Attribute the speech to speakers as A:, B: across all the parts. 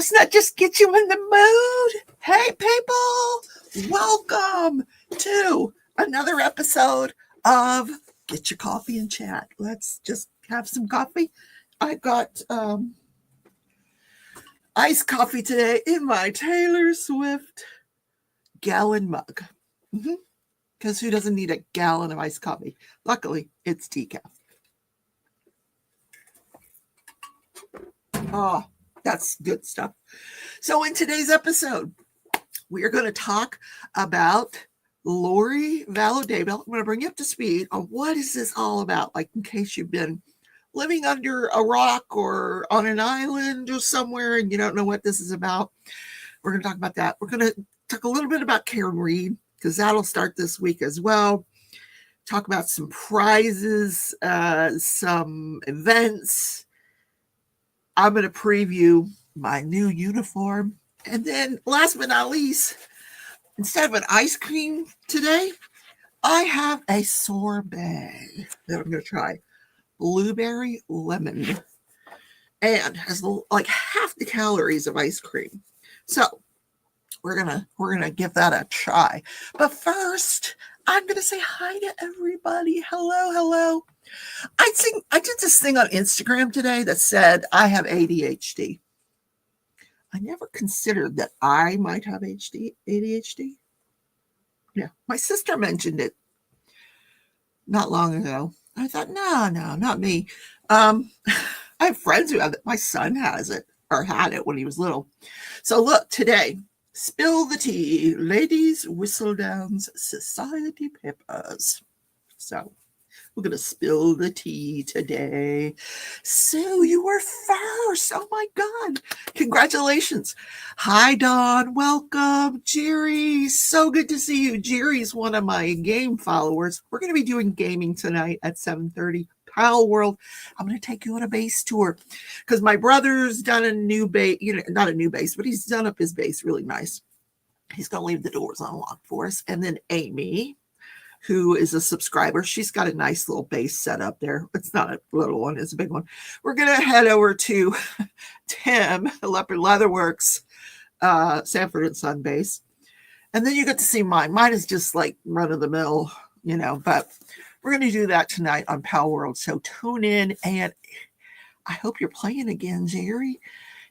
A: Doesn't that just get you in the mood? Hey, people, welcome to another episode of Get Your Coffee and Chat. Let's just have some coffee. I got iced coffee today in my Taylor Swift gallon mug. Because who doesn't need a gallon of iced coffee? Luckily, it's decaf. Oh, that's good stuff. So in today's episode, we are going to talk about Lori Vallow Daybell. I'm going to bring you up to speed on what is this all about, like in case you've been living under a rock or on an island or somewhere and you don't know what this is about. We're going to talk about that. We're going to talk a little bit about Karen Read, because that'll start this week as well. Talk about some prizes, some events. I'm going to preview my new uniform. And then last but not least, instead of an ice cream today, I have a sorbet that I'm going to try. Blueberry lemon. And has like half the calories of ice cream. So we're gonna give that a try. But first, I'm gonna say hi to everybody. Hello. I did this thing on Instagram today that said I have ADHD. I never considered that I might have ADHD. Yeah, my sister mentioned it not long ago. I thought, no, not me. I have friends who have it. My son has it, or had it when he was little. So look, today, spill the tea, ladies, Whistledown's society papers. So we're going to spill the tea today. Sue, you were first. Oh, my God. Congratulations. Hi, Dawn. Welcome. Jerry, so good to see you. Jerry's one of my game followers. We're going to be doing gaming tonight at 7:30. Pal World. I'm going to take you on a base tour because my brother's done a new base, not a new base, but he's done up his base really nice. He's going to leave the doors unlocked for us. And then Amy, who is a subscriber, she's got a nice little base set up there. It's not a little one, it's a big one. We're going to head over to Tim, Leopard Leatherworks, Sanford and Son base. And then you get to see mine. Mine is just like run of the mill, but we're going to do that tonight on Pal World. So tune in, and I hope you're playing again, Jerry.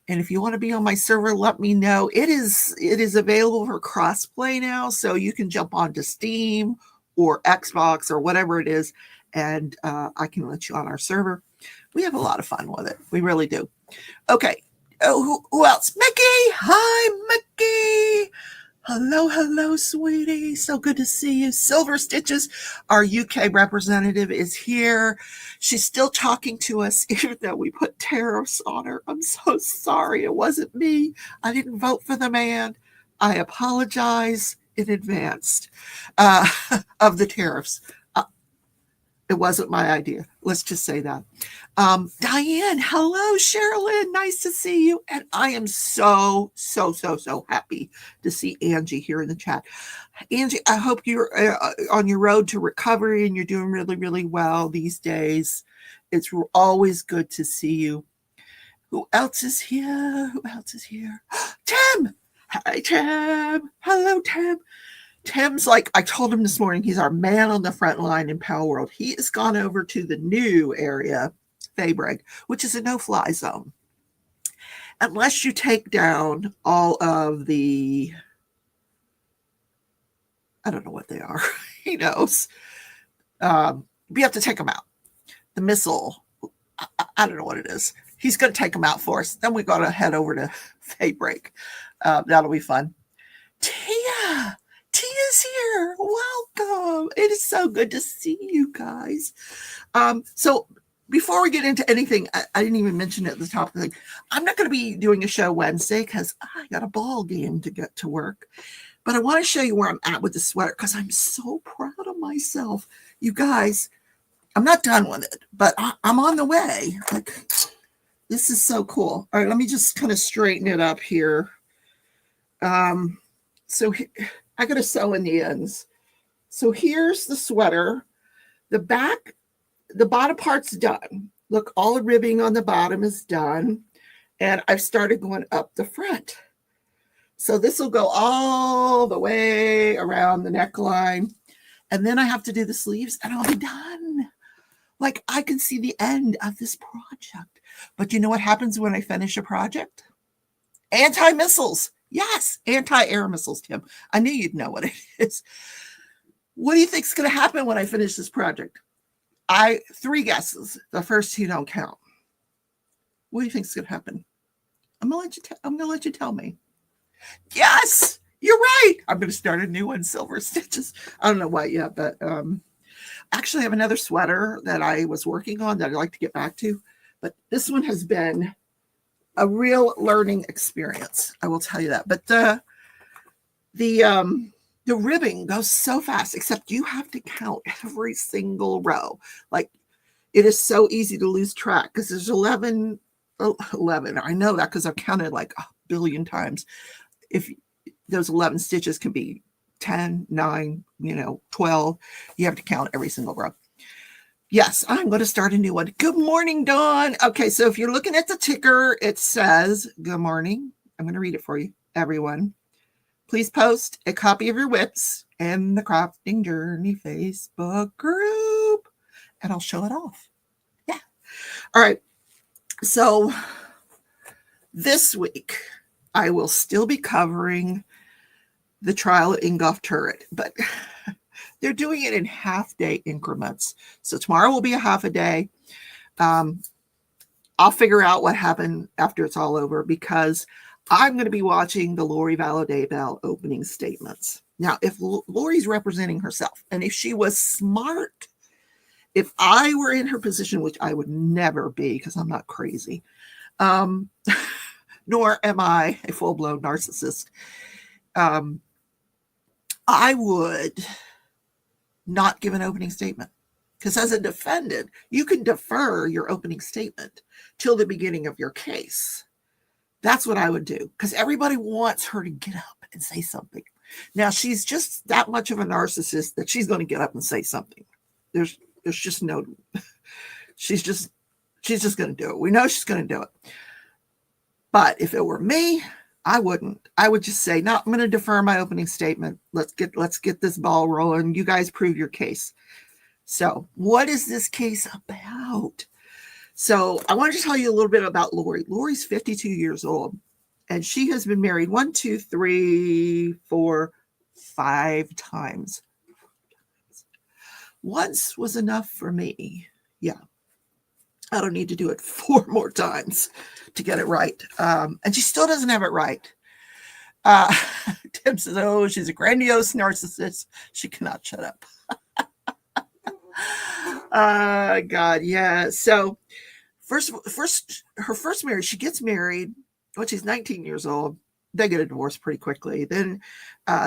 A: And if you want to be on my server, let me know. It is available for crossplay now, so you can jump onto Steam or Xbox or whatever it is, and I can let you on our server. We have a lot of fun with it. We really do. Okay. Oh, who else? Mickey. Hi, Mickey. Hello, sweetie. So good to see you. Silver Stitches, our UK representative, is here. She's still talking to us, even though we put tariffs on her. I'm so sorry. It wasn't me. I didn't vote for the man. I apologize in advance of the tariffs. It wasn't my idea. Let's just say that. Diane, hello, Sherilyn. Nice to see you. And I am so happy to see Angie here in the chat. Angie, I hope you're on your road to recovery and you're doing really, really well these days. It's always good to see you. Who else is here? Tim. Hi, Tim. Hello, Tim. Tim's like, I told him this morning, he's our man on the front line in Pal World. He has gone over to the new area, Fabreg, which is a no-fly zone. Unless you take down all of the, I don't know what they are. He knows. We have to take them out. The missile, I don't know what it is. He's going to take them out for us. Then we got to head over to Fabreg. That'll be fun. Tia's here. Welcome. It is so good to see you guys. So before we get into anything, I didn't even mention it at the top of the thing. I'm not going to be doing a show Wednesday because I got a ball game to get to work. But I want to show you where I'm at with the sweater because I'm so proud of myself. You guys, I'm not done with it, but I'm on the way. Like, this is so cool. All right, let me just kind of straighten it up here. So I got to sew in the ends. So here's the sweater. The back, the bottom part's done. Look, all the ribbing on the bottom is done. And I've started going up the front. So this will go all the way around the neckline. And then I have to do the sleeves and I'll be done. Like I can see the end of this project. But you know what happens when I finish a project? Anti-missiles. Yes, anti-air missiles, Tim. I knew you'd know what it is. What do you think is going to happen when I finish this project? 3 guesses. The first 2 don't count. What do you think is going to happen? I'm going to let you tell me. Yes, you're right. I'm going to start a new one, silver stitches. I don't know what yet, but actually I have another sweater that I was working on that I'd like to get back to. But this one has been a real learning experience. I will tell you that. But the ribbing goes so fast, except you have to count every single row. Like it is so easy to lose track because there's 11. I know that because I've counted like a billion times. If those 11 stitches can be 10, 9, 12, you have to count every single row. Yes, I'm going to start a new one. Good morning, Dawn. Okay, so if you're looking at the ticker, it says, good morning. I'm going to read it for you, everyone. Please post a copy of your whips in the Crafting Journey Facebook group, and I'll show it off. Yeah. All right. So this week, I will still be covering the trial at Ingolf Turret, but they're doing it in half-day increments. So tomorrow will be a half a day. I'll figure out what happened after it's all over because I'm going to be watching the Lori Vallow Daybell opening statements. Now, if Lori's representing herself, and if she was smart, if I were in her position, which I would never be because I'm not crazy, nor am I a full-blown narcissist, I would not give an opening statement. Because as a defendant, you can defer your opening statement till the beginning of your case. That's what I would do. Because everybody wants her to get up and say something. Now, she's just that much of a narcissist that she's going to get up and say something. There's just no, she's just going to do it. We know she's going to do it. But if it were me, I wouldn't. I would just say, no, I'm going to defer my opening statement. Let's get this ball rolling. You guys prove your case. So what is this case about? So I want to tell you a little bit about Lori. Lori's 52 years old, and she has been married 5 times. Once was enough for me. Yeah. I don't need to do it 4 more times to get it right. And she still doesn't have it right. Tim says, oh, she's a grandiose narcissist. She cannot shut up. God, yeah. So first, her first marriage, she gets married when she's 19 years old. They get a divorce pretty quickly. Then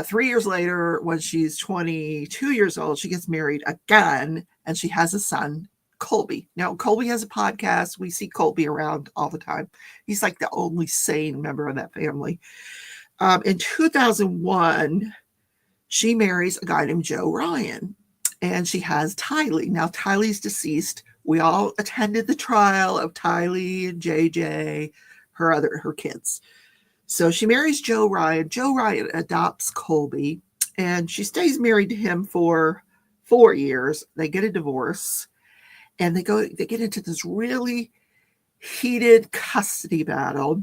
A: 3 years later, when she's 22 years old, she gets married again, and she has a son, Colby. Now, Colby has a podcast. We see Colby around all the time. He's like the only sane member of that family. In 2001, she marries a guy named Joe Ryan, and she has Tylee. Now, Tylee's deceased. We all attended the trial of Tylee and JJ, her kids. So she marries Joe Ryan. Joe Ryan adopts Colby, and she stays married to him for 4 years. They get a divorce, and they get into this really heated custody battle.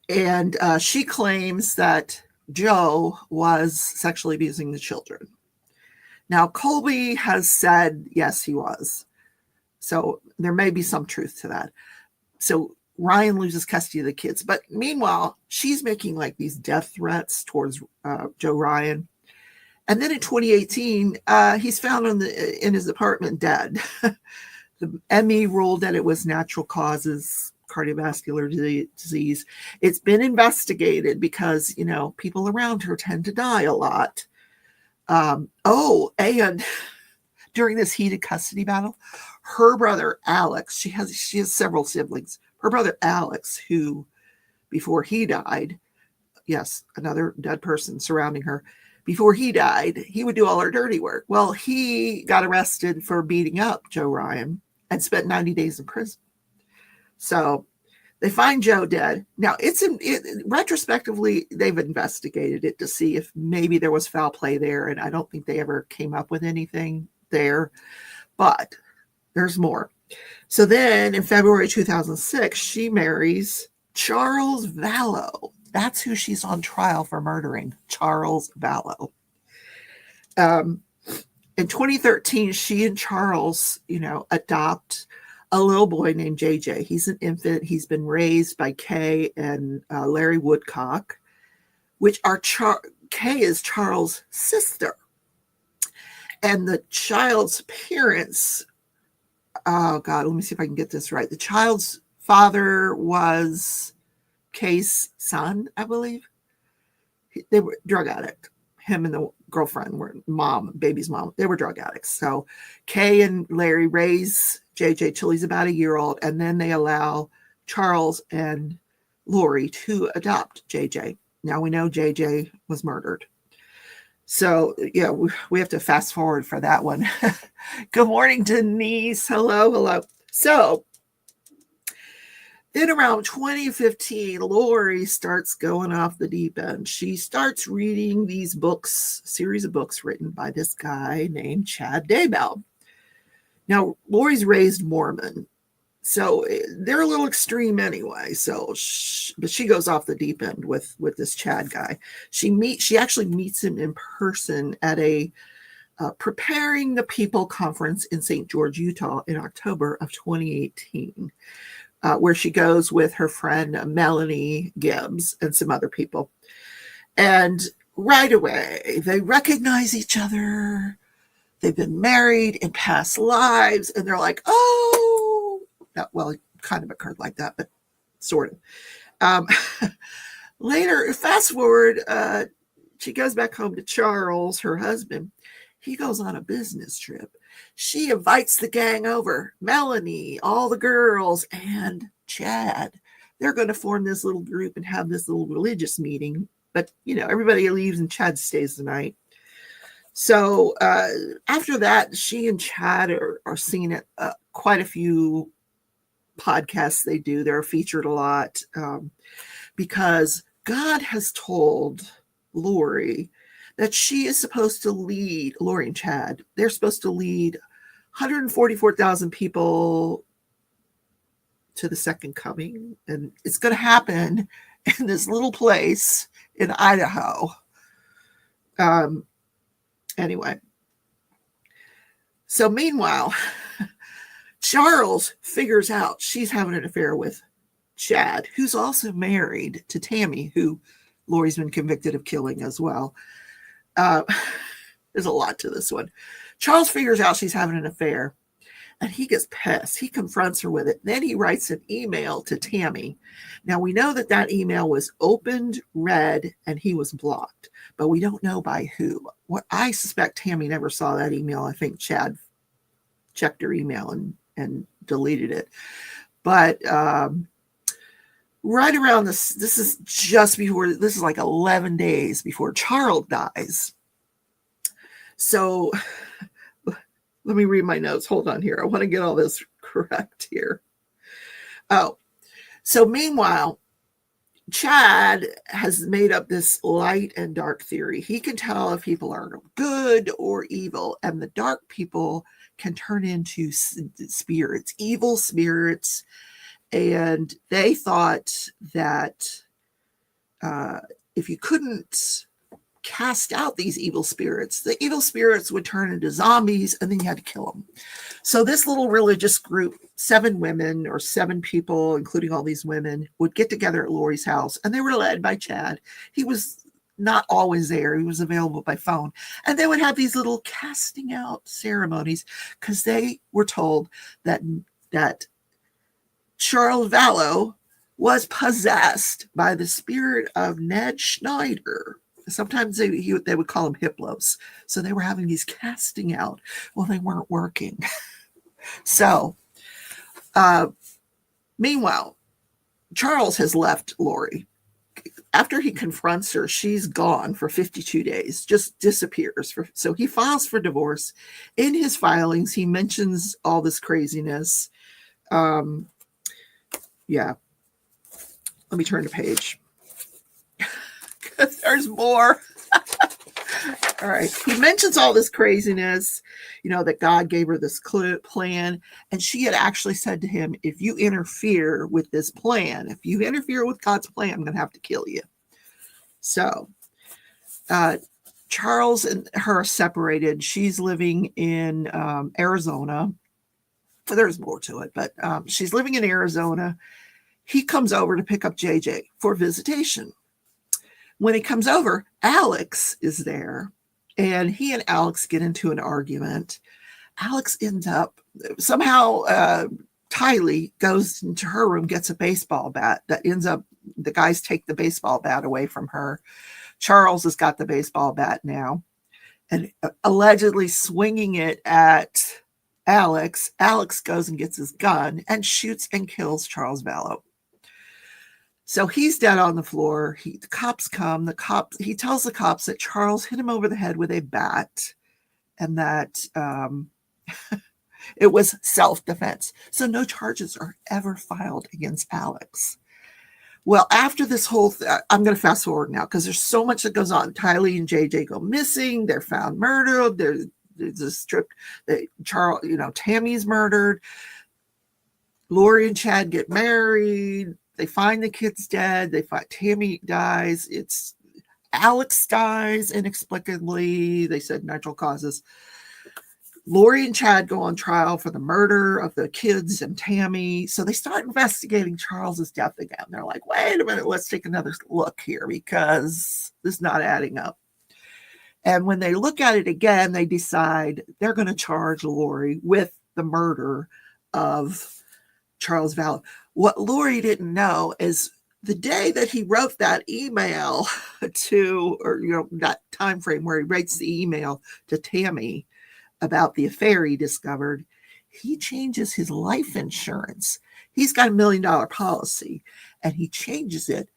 A: And she claims that Joe was sexually abusing the children. Now, Colby has said, yes, he was. So there may be some truth to that. So Ryan loses custody of the kids. But meanwhile, she's making like these death threats towards Joe Ryan. And then in 2018, he's found in his apartment dead. The ME ruled that it was natural causes, cardiovascular disease. It's been investigated because, people around her tend to die a lot. And during this heated custody battle, her brother Alex, she has several siblings. Her brother Alex, who before he died, yes, another dead person surrounding her. Before he died, he would do all her dirty work. Well, he got arrested for beating up Joe Ryan and spent 90 days in prison. So They find Joe dead. Now, retrospectively, they've investigated it to see if maybe there was foul play there, and I don't think they ever came up with anything there, but there's more. So then in February 2006, she marries Charles Vallow. That's who she's on trial for murdering, Charles Vallow. In 2013, she and Charles, adopt a little boy named JJ. He's an infant. He's been raised by Kay and Larry Woodcock, which Kay is Charles' sister. And the child's parents, oh God, let me see if I can get this right. The child's father was Kay's son, I believe. They were drug addict. Him and the girlfriend were baby's mom. They were drug addicts. So Kay and Larry raise JJ till he's about a year old, and then they allow Charles and Lori to adopt JJ. Now we know JJ was murdered. So yeah, we have to fast forward for that one. Good morning, Denise. Hello. So then around 2015, Lori starts going off the deep end. She starts reading these books, series of books written by this guy named Chad Daybell. Now, Lori's raised Mormon, so they're a little extreme anyway. But she goes off the deep end with this Chad guy. She actually meets him in person at a Preparing the People conference in St. George, Utah in October of 2018. Where she goes with her friend Melanie Gibbs and some other people. And right away, they recognize each other. They've been married in past lives. And they're like, oh, well, it kind of occurred like that, but sort of. Later, fast forward, she goes back home to Charles, her husband. He goes on a business trip. She invites the gang over, Melanie, all the girls, and Chad. They're going to form this little group and have this little religious meeting. But, everybody leaves and Chad stays the night. So after that, she and Chad are seen at quite a few podcasts they do. They're featured a lot because God has told Lori that she is supposed to lead, Lori and Chad, they're supposed to lead 144,000 people to the second coming. And it's going to happen in this little place in Idaho. Anyway. So meanwhile, Charles figures out she's having an affair with Chad, who's also married to Tammy, who Lori's been convicted of killing as well. There's a lot to this one. Charles figures out she's having an affair and he gets pissed. He confronts her with it. Then he writes an email to Tammy. Now we know that email was opened, read, and he was blocked, but we don't know by who. What I suspect Tammy never saw that email. I think Chad checked her email and deleted it. But right around this is just before, this is like 11 days before Charles dies. So let me read my notes. Hold on here. I want to get all this correct here. Oh, so meanwhile, Chad has made up this light and dark theory. He can tell if people are good or evil, and the dark people can turn into spirits, evil spirits. And they thought that if you couldn't cast out these evil spirits, the evil spirits would turn into zombies, and then you had to kill them. So this little religious group, 7 women or 7 people, including all these women, would get together at Lori's house, and they were led by Chad. He was not always there. He was available by phone. And they would have these little casting out ceremonies because they were told that Charles Vallow was possessed by the spirit of Ned Schneider. Sometimes they would call him Hiplos. So they were having these casting out. Well, they weren't working. So, meanwhile, Charles has left Lori. After he confronts her, she's gone for 52 days, just disappears. So he files for divorce. In his filings, he mentions all this craziness. Yeah. Let me turn the page. There's more. All right. He mentions all this craziness, that God gave her this plan. And she had actually said to him, if you interfere with this plan, if you interfere with God's plan, I'm going to have to kill you. So Charles and her are separated. She's living in Arizona. There's more to it, but she's living in Arizona. He comes over to pick up JJ for visitation. When he comes over, Alex is there, and he and Alex get into an argument. Alex ends up, somehow Tylee goes into her room, gets a baseball bat that ends up, the guys take the baseball bat away from her. Charles has got the baseball bat now and allegedly swinging it at Alex. Alex goes and gets his gun and shoots and kills Charles Vallow. So he's dead on the floor. The cops come. He tells the cops that Charles hit him over the head with a bat and that it was self-defense. So no charges are ever filed against Alex. Well, after this whole I'm going to fast forward now because there's so much that goes on. Tylee and JJ go missing. They're found murdered. There's a strip that Tammy's murdered. Lori and Chad get married. They find the kids dead. They find Tammy dies. Alex dies inexplicably. They said natural causes. Lori and Chad go on trial for the murder of the kids and Tammy. So they start investigating Charles's death again. They're like, wait a minute, let's take another look here because this is not adding up. And when they look at it again, they decide they're going to charge Lori with the murder of Charles Vallow. What Lori didn't know is the day that he wrote that email that time frame where he writes the email to Tammy about the affair he discovered, he changes his life insurance. He's got $1 million policy and he changes it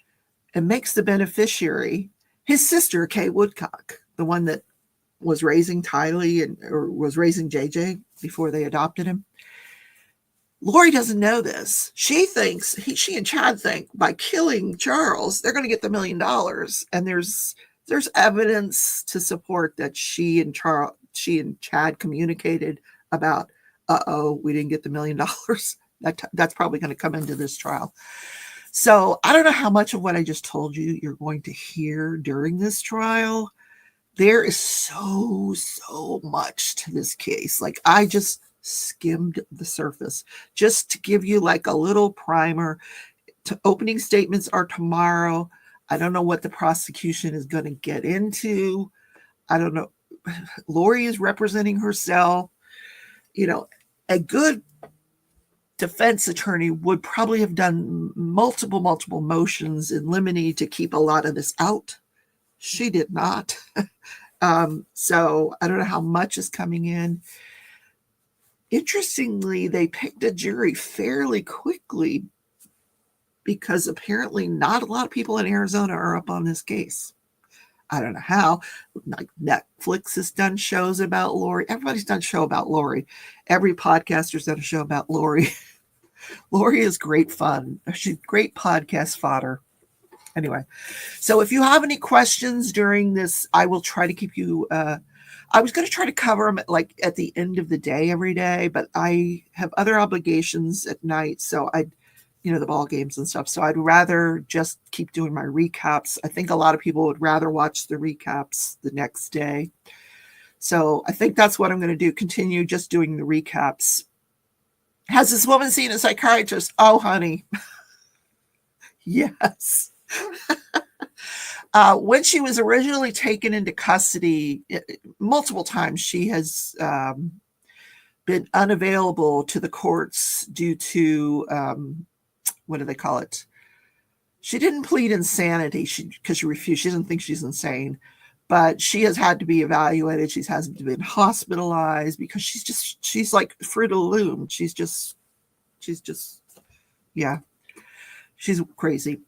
A: and makes the beneficiary his sister, Kay Woodcock, the one that was raising Tylee or was raising JJ before they adopted him. Lori doesn't know this. She and Chad think by killing Charles, they're going to get the $1 million. And there's evidence to support that she and Chad communicated about, we didn't get the $1 million. That's probably going to come into this trial. So I don't know how much of what I just told you you're going to hear during this trial. There is so much to this case. Like I just skimmed the surface just to give you like a little primer. Opening statements are tomorrow. I don't know what the prosecution is going to get into. I don't know. Lori is representing herself. A good defense attorney would probably have done multiple motions in limine to keep a lot of this out. She did not. So I don't know how much is coming in. Interestingly, they picked a jury fairly quickly because apparently not a lot of people in Arizona are up on this case. I don't know how. Like Netflix has done shows about Lori. Everybody's done a show about Lori. Every podcaster's done a show about Lori. Lori is great fun. She's great podcast fodder. Anyway, so if you have any questions during this, I will try to keep you. I was going to try to cover them at the end of the day every day, but I have other obligations at night. So the ball games and stuff. So I'd rather just keep doing my recaps. I think a lot of people would rather watch the recaps the next day. So I think that's what I'm going to do. Continue just doing the recaps. Has this woman seen a psychiatrist? Oh, honey. Yes. When she was originally taken into custody, multiple times she has been unavailable to the courts due to, what do they call it? She didn't plead insanity because she refused. She doesn't think she's insane, but she has had to be evaluated. She hasn't been hospitalized because she's like Fruit of the Loom. She's just, yeah, she's crazy.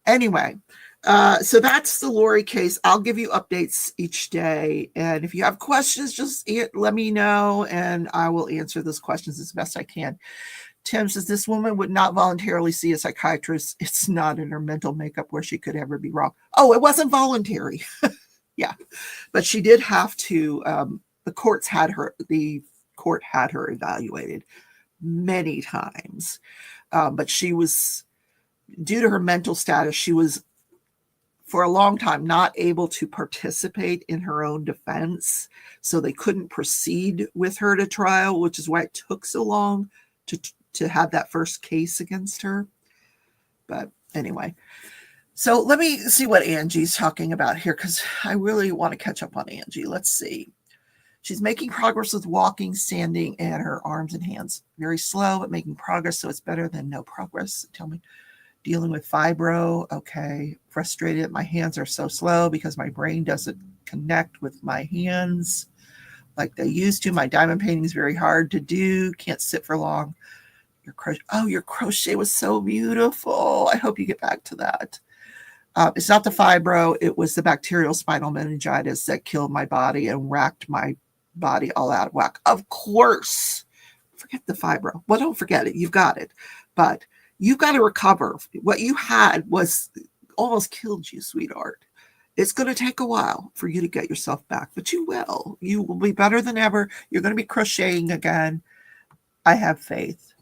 A: Anyway, So that's the Lori case. I'll give you updates each day. And if you have questions, just let me know and I will answer those questions as best I can. Tim says, this woman would not voluntarily see a psychiatrist. It's not in her mental makeup where she could ever be wrong. Oh, it wasn't voluntary. Yeah. But she did have to, the court had her evaluated many times. But she was, due to her mental status, she was for a long time not able to participate in her own defense. So they couldn't proceed with her to trial, which is why it took so long to have that first case against her. But anyway, so let me see what Angie's talking about here, because I really want to catch up on Angie. Let's see. She's making progress with walking, standing, and her arms and hands. Very slow, but making progress, so it's better than no progress. Tell me. Dealing with fibro. Okay. Frustrated. My hands are so slow because my brain doesn't connect with my hands like they used to. My diamond painting is very hard to do. Can't sit for long. Your crochet was so beautiful. I hope you get back to that. It's not the fibro. It was the bacterial spinal meningitis that killed my body and racked my body all out of whack. Of course. Forget the fibro. Well, don't forget it. You've got it. But you've got to recover. What you had was almost killed you, sweetheart. It's going to take a while for you to get yourself back, but you will. You will be better than ever. You're going to be crocheting again. I have faith.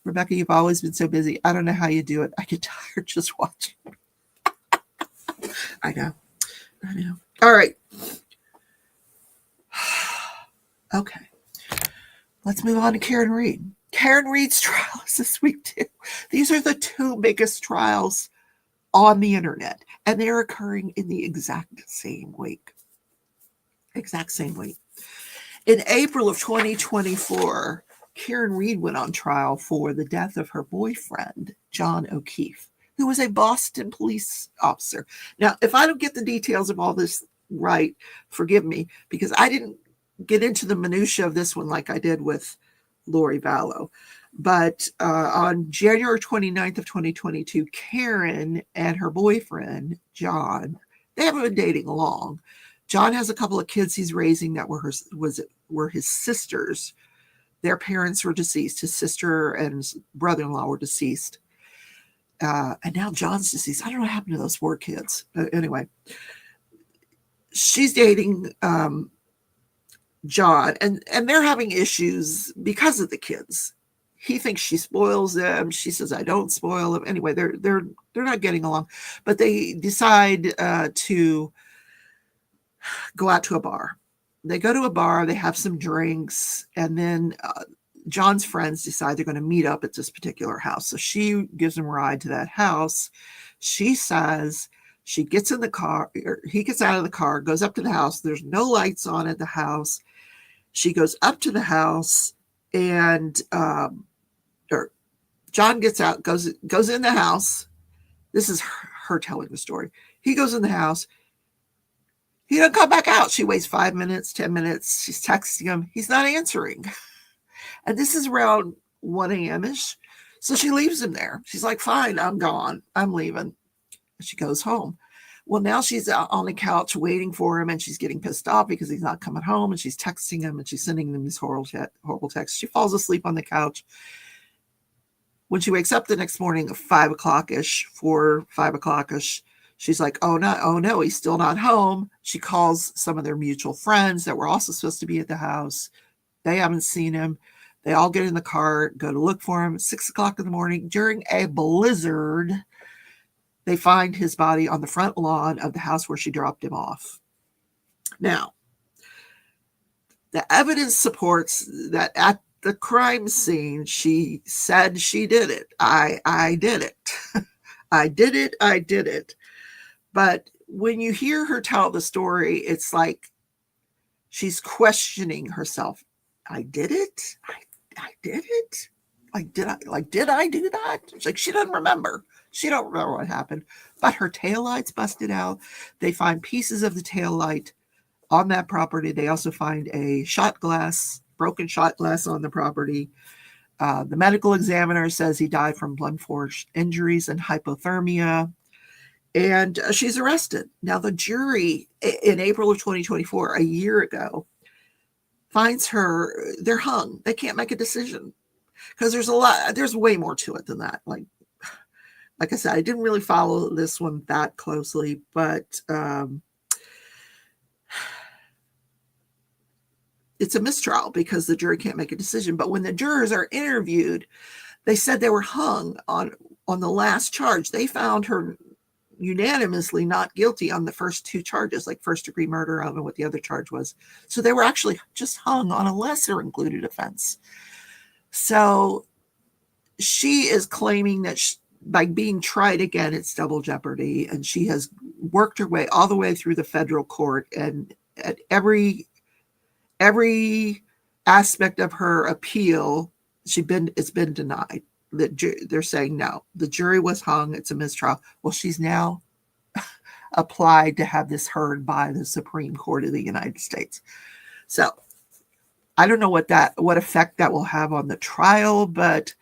A: Rebecca, you've always been so busy. I don't know how you do it. I get tired just watching. I know. All right. Okay. Let's move on to Karen Read. Karen Read's trial is this week too. These are the two biggest trials on the internet, and they're occurring in the exact same week. In April of 2024, Karen Read went on trial for the death of her boyfriend, John O'Keefe, who was a Boston police officer. Now, if I don't get the details of all this right, forgive me, because I didn't get into the minutia of this one like I did with Lori Vallow. But on January 29th of 2022, Karen and her boyfriend, John, they haven't been dating long. John has a couple of kids he's raising that were his sisters. Their parents were deceased. His sister and his brother-in-law were deceased. And now John's deceased. I don't know what happened to those 4 kids. Anyway, she's dating John, and they're having issues because of the kids. He thinks she spoils them. She says, I don't spoil them. Anyway, they're not getting along, but they decide to go out to a bar. They go to a bar, they have some drinks, and then John's friends decide they're going to meet up at this particular house. So she gives him a ride to that house. She says she gets in the car, or he gets out of the car, goes up to the house. There's no lights on at the house. She goes up to the house, and John gets out, goes in the house. This is her telling the story. He goes in the house. He doesn't come back out. She waits 5 minutes, 10 minutes. She's texting him. He's not answering. And this is around 1 a.m.-ish. So she leaves him there. She's like, fine, I'm gone. I'm leaving. And she goes home. Well, now she's out on the couch waiting for him, and she's getting pissed off because he's not coming home, and she's texting him, and she's sending him these horrible texts. She falls asleep on the couch. When she wakes up the next morning at 5 o'clock-ish, 5 o'clock-ish, she's like, oh no, he's still not home. She calls some of their mutual friends that were also supposed to be at the house. They haven't seen him. They all get in the car, go to look for him. 6 o'clock in the morning, during a blizzard, they find his body on the front lawn of the house where she dropped him off. Now, the evidence supports that at the crime scene, she said she did it. I did it. I did it. But when you hear her tell the story, it's like she's questioning herself. I did it? I did it? Did I do that? It's like she doesn't remember. She don't remember what happened. But her taillight's busted out. They find pieces of the taillight on that property. They also find a broken shot glass on the property. The medical examiner says he died from blunt force injuries and hypothermia. And she's arrested. Now, the jury in April of 2024, a year ago, finds her, they're hung. They can't make a decision because there's way more to it than that. Like I said, I didn't really follow this one that closely, but it's a mistrial because the jury can't make a decision. But when the jurors are interviewed, they said they were hung on the last charge. They found her unanimously not guilty on the first two charges, like first-degree murder. I don't know what the other charge was. So they were actually just hung on a lesser included offense. So she is claiming that by being tried again, it's double jeopardy, and she has worked her way all the way through the federal court, and at every aspect of her appeal, it's been denied. They're saying no, the jury was hung, it's a mistrial. Well, she's now applied to have this heard by the Supreme Court of the United States. So I don't know what effect that will have on the trial, but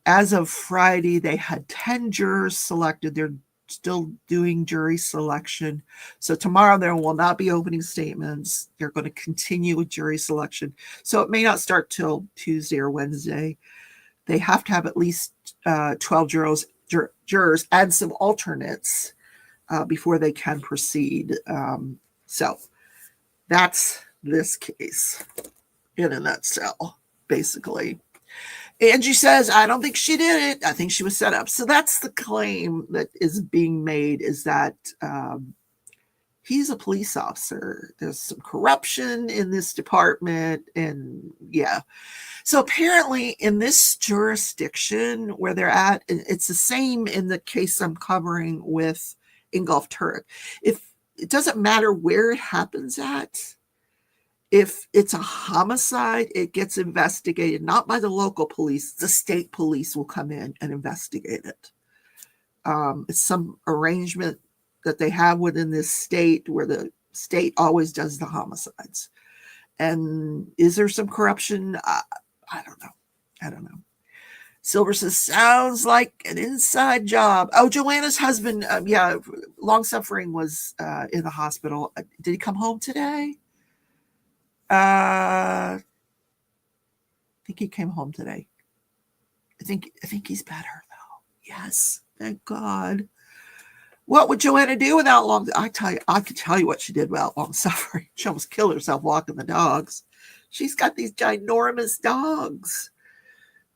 A: as of Friday, they had 10 jurors selected. They're still doing jury selection. So tomorrow there will not be opening statements. They're going to continue with jury selection. So it may not start till Tuesday or Wednesday. They have to have at least 12 jurors and some alternates before they can proceed. So that's this case in a nutshell, basically. Angie says, I don't think she did it. I think she was set up. So that's the claim that is being made, is that he's a police officer. There's some corruption in this department. And yeah. So apparently in this jurisdiction where they're at, it's the same in the case I'm covering with Ingolf Turek. If it doesn't matter where it happens at, if it's a homicide, it gets investigated, not by the local police. The state police will come in and investigate it. It's some arrangement that they have within this state where the state always does the homicides. And is there some corruption? I don't know. Silver says, sounds like an inside job. Oh, Joanna's husband, long suffering, was in the hospital. Did he come home today? I think he came home today. I think he's better though. Yes, thank God. What would Joanna do without long? I could tell you what she did without long suffering. She almost killed herself walking the dogs. She's got these ginormous dogs.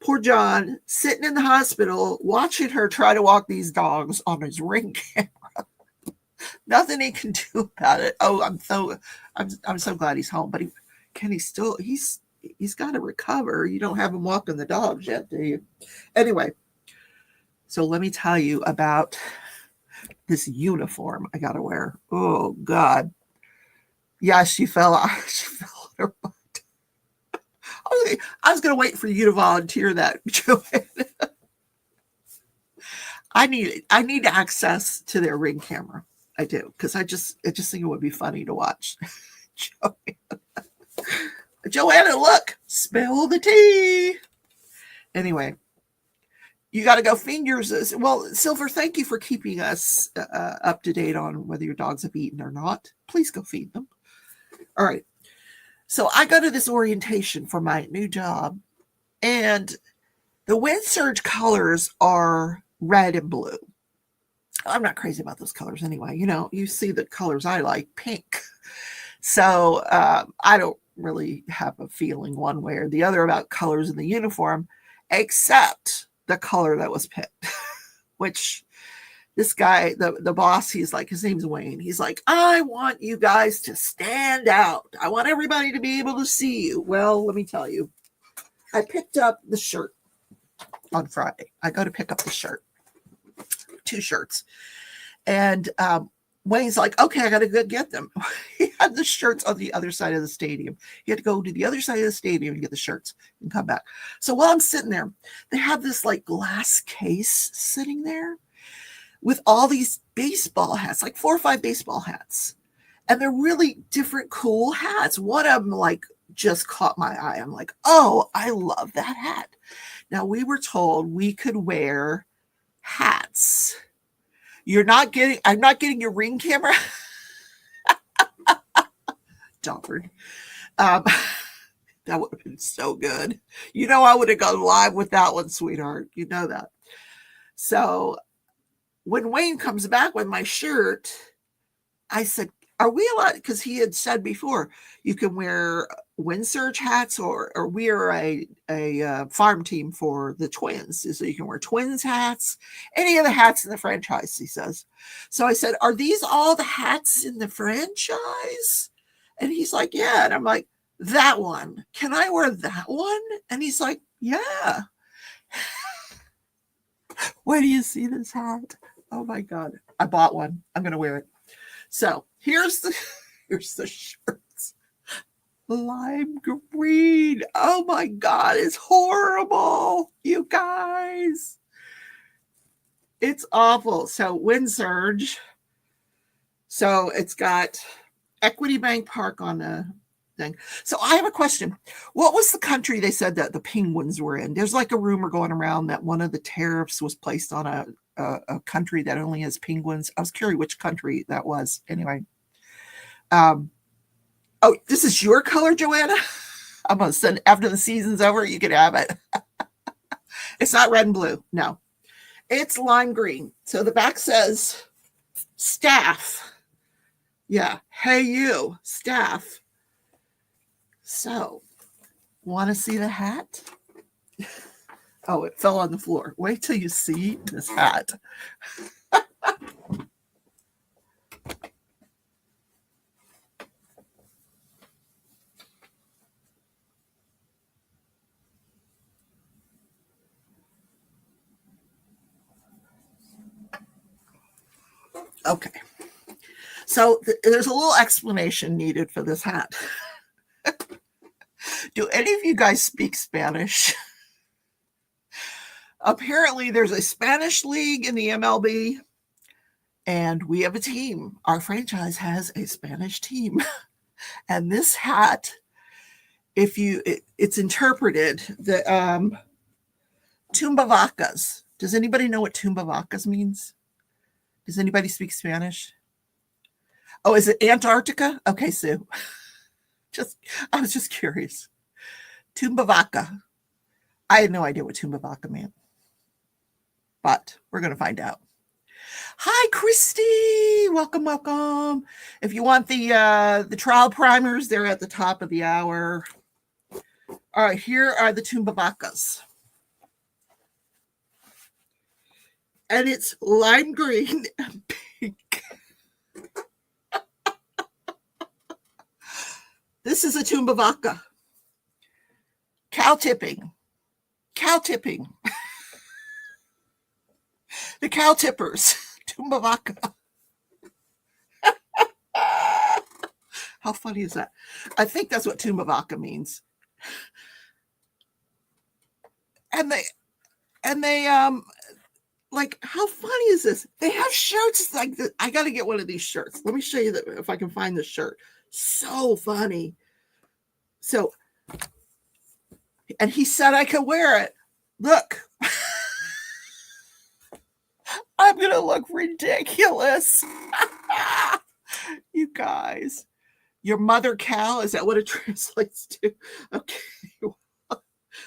A: Poor John sitting in the hospital watching her try to walk these dogs on his Ring camera. Nothing he can do about it. Oh, I'm so glad he's home, but he's got to recover. You don't have him walking the dogs yet, do you? Anyway, so let me tell you about this uniform I got to wear. Oh God. Yeah, she fell on her butt. I was going to wait for you to volunteer that, Joanna. I need access to their Ring camera. I do, because I just think it would be funny to watch. Joanna, look, spill the tea. Anyway, you got to go feed yours. Well, Silver, thank you for keeping us up to date on whether your dogs have eaten or not. Please go feed them. All right. So I go to this orientation for my new job, and the Wind Surge colors are red and blue. I'm not crazy about those colors anyway. You know, you see the colors I like, pink. So I don't really have a feeling one way or the other about colors in the uniform, except the color that was picked, which this guy, the boss, he's like, his name's Wayne. He's like, I want you guys to stand out. I want everybody to be able to see you. Well, let me tell you, I picked up the shirt on Friday. I go to pick up the shirt, 2 shirts. And Wayne's like, okay, I got to go get them. He had the shirts on the other side of the stadium. He had to go to the other side of the stadium and get the shirts and come back. So while I'm sitting there, they have this like glass case sitting there with all these baseball hats, like 4 or 5 baseball hats. And they're really different, cool hats. One of them like just caught my eye. I'm like, oh, I love that hat. Now we were told we could wear hats I'm not getting your Ring camera. Darn. That would have been so good. I would have gone live with that one, sweetheart. You know that. So when Wayne comes back with my shirt, I said, are we allowed? Because he had said before, you can wear wind surge hats, or we are a farm team for the twins. So you can wear twins hats, any of the hats in the franchise, he says. So I said, are these all the hats in the franchise? And he's like, yeah. And I'm like, that one. Can I wear that one? And he's like, yeah. Where do you see this hat? Oh my God. I bought one. I'm going to wear it. So here's the shirts. Lime green. Oh my God. It's horrible. You guys. It's awful. So wind surge. So it's got Equity Bank Park on the thing. So I have a question. What was the country they said that the penguins were in? There's like a rumor going around that one of the tariffs was placed on a country that only has penguins. I was curious which country that was. Anyway. Oh, this is your color, Joanna? I'm going to send, after the season's over, you can have it. It's not red and blue. No. It's lime green. So the back says staff. Yeah. Hey, you, staff. So, want to see the hat? Oh, it fell on the floor. Wait till you see this hat. Okay. So there's a little explanation needed for this hat. Do any of you guys speak Spanish? Apparently, there's a Spanish league in the MLB, and we have a team. Our franchise has a Spanish team. And this hat, it's interpreted the tumbavacas. Does anybody know what tumbavacas means? Does anybody speak Spanish? Oh, is it Antarctica? Okay, Sue. I was just curious. Tumbavaca. I had no idea what tumbavaca meant, but we're going to find out. Hi, Christy. Welcome, welcome. If you want the trial primers, they're at the top of the hour. All right, here are the tumbavacas. And it's lime green and pink. This is a tumbavaca. Cow tipping. Cow tipping. The cow tippers. Tumbavaca. How funny is that? I think that's what tumbavaca means. And they like, how funny is this? They have shirts like this. I got to get one of these shirts. Let me show you that if I can find the shirt. So funny. So, and he said I could wear it. Look. I'm going to look ridiculous. You guys. Your mother cow, is that what it translates to? Okay.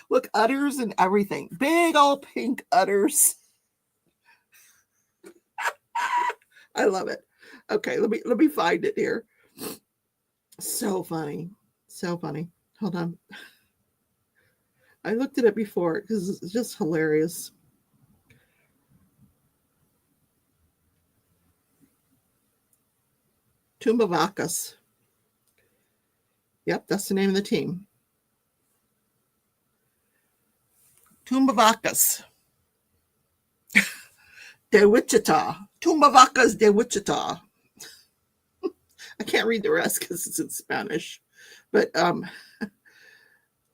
A: Look, udders and everything. Big old pink udders. I love it. Okay, let me find it here. So funny. So funny. Hold on. I looked at it before because it's just hilarious. Tumbavacas. Yep, that's the name of the team. Tumbavacas. De Wichita. Tumbavacas de Wichita. I can't read the rest because it's in Spanish. But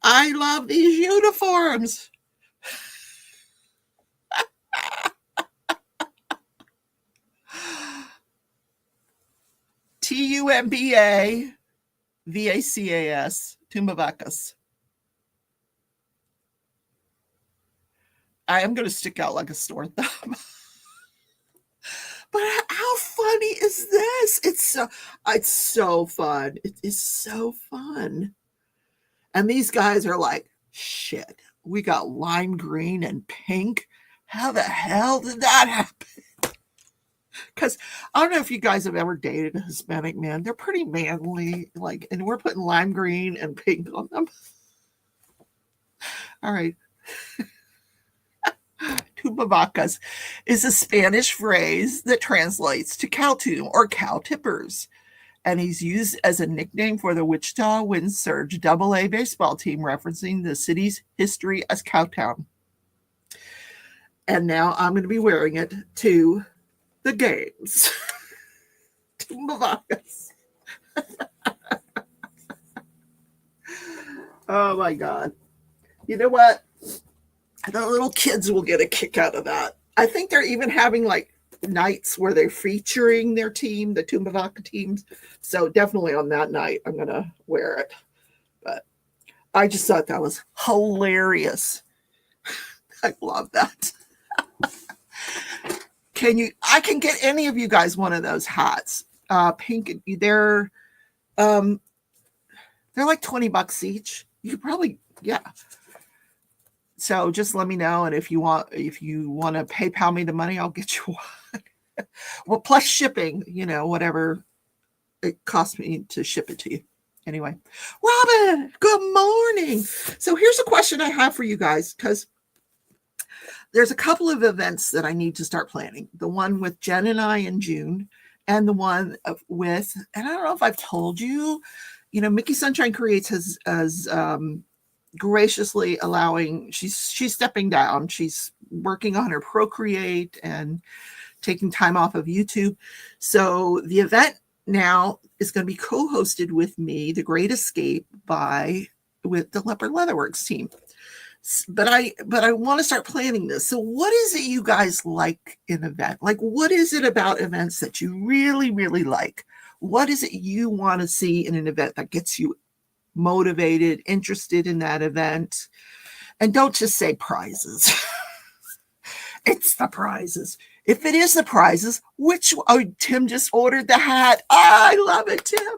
A: I love these uniforms. Tumbavacas. Tumbavacas. I am going to stick out like a sore thumb. But how funny is this? It's so fun. It is so fun. And these guys are like, shit, we got lime green and pink. How the hell did that happen? Because I don't know if you guys have ever dated a Hispanic man. They're pretty manly, like, and we're putting lime green and pink on them. All right. Tumbavacas is a Spanish phrase that translates to cow tomb or cow tippers. And he's used as a nickname for the Wichita Wind Surge AA baseball team, referencing the city's history as Cowtown. And now I'm going to be wearing it to the games. Tumbavacas. Oh my God. You know what? The little kids will get a kick out of that. I think they're even having like nights where they're featuring their team, the Tumbavaca teams. So definitely on that night, I'm going to wear it. But I just thought that was hilarious. I love that. I can get any of you guys one of those hats. Pink, they're like $20 each. You could probably, yeah. So just let me know, and if you want to PayPal me the money, I'll get you one. Well, plus shipping, whatever it costs me to ship it to you. Anyway, Robin, good morning. So here's a question I have for you guys, because there's a couple of events that I need to start planning. The one with Jen and I in June, and the one with, and I don't know if I've told you, Mickey Sunshine Creates has graciously allowing, she's stepping down. She's working on her Procreate and taking time off of YouTube. So the event now is going to be co-hosted with me, The Great Escape, with the Leopard Leatherworks team. But I want to start planning this. So what is it you guys like in an event? Like, what is it about events that you really, really like? What is it you want to see in an event that gets you motivated, interested in that event? And don't just say prizes. It's the prizes. If it is the prizes, Tim just ordered the hat. Oh, I love it, Tim.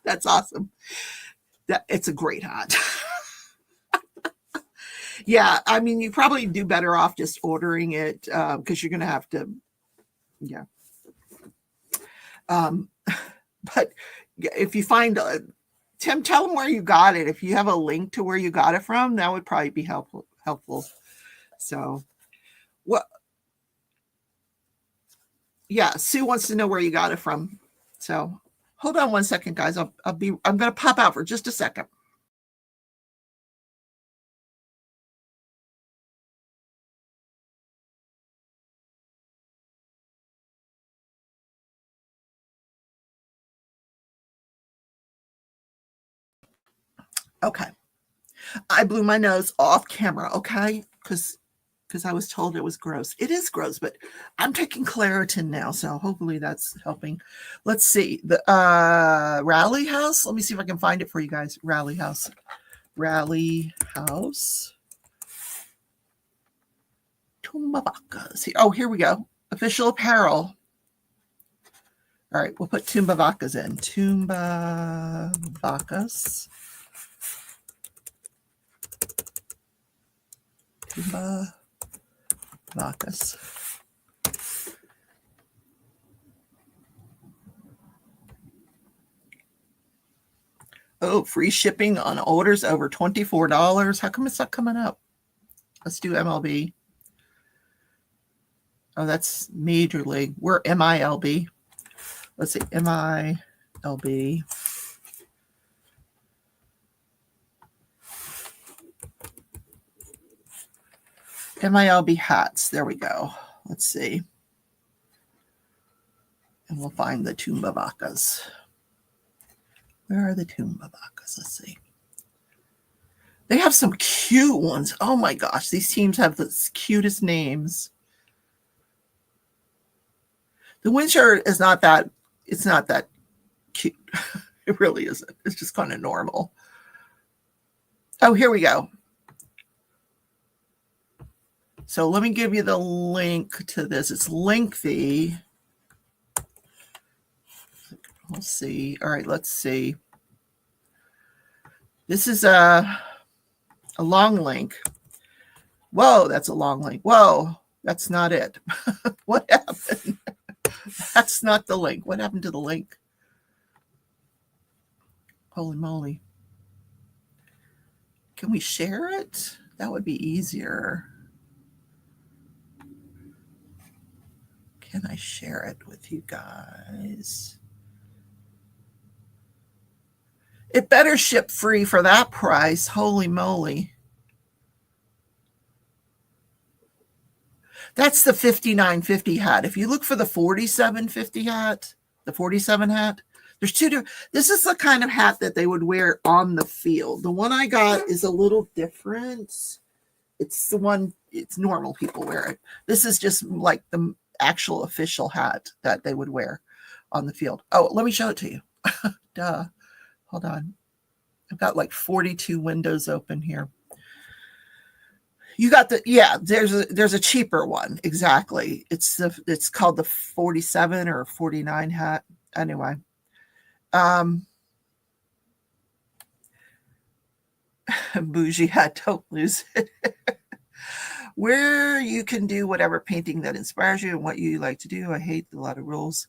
A: That's awesome. It's a great hat. Yeah, I mean, you probably do better off just ordering it because you're going to have to, yeah. But if you find, Tim, tell them where you got it. If you have a link to where you got it from, that would probably be helpful. So, what? Yeah, Sue wants to know where you got it from. So, hold on one second, guys. I'm going to pop out for just a second. Okay. I blew my nose off camera, okay? Because I was told it was gross. It is gross, but I'm taking Claritin now, so hopefully that's helping. Let's see. The Rally House. Let me see if I can find it for you guys. Rally House. Tumbavacas. Oh, here we go. Official apparel. All right, we'll put Tumbavacas in. Tumbavacas. Tumbavacas. Oh, free shipping on orders over $24. How come it's not coming up? Let's do MLB. Oh, that's Major League. We're MILB. Let's see, MILB. MILB hats. There we go. Let's see. And we'll find the Tumbavacas. Where are the Tumbavacas? Let's see. They have some cute ones. Oh my gosh, these teams have the cutest names. The wind shirt is not that, it's not that cute. It really isn't. It's just kind of normal. Oh, here we go. So let me give you the link to this. It's lengthy. Let's see. All right, let's see. This is a long link. Whoa, that's a long link. Whoa, that's not it. What happened? That's not the link. What happened to the link? Holy moly. Can we share it? That would be easier. Can I share it with you guys? It better ship free for that price. Holy moly. That's the $59.50 hat. If you look for the $47.50 hat, the 47 hat, there's two different. This is the kind of hat that they would wear on the field. The one I got is a little different. It's the one, it's normal people wear it. This is just like the actual official hat that they would wear on the field. Oh, let me show it to you. Duh. Hold on. I've got like 42 windows open here. You got the, yeah, there's a cheaper one. Exactly. It's called the 47 or 49 hat. Anyway. Bougie hat, don't lose it. Where you can do whatever painting that inspires you and what you like to do. I hate a lot of rules.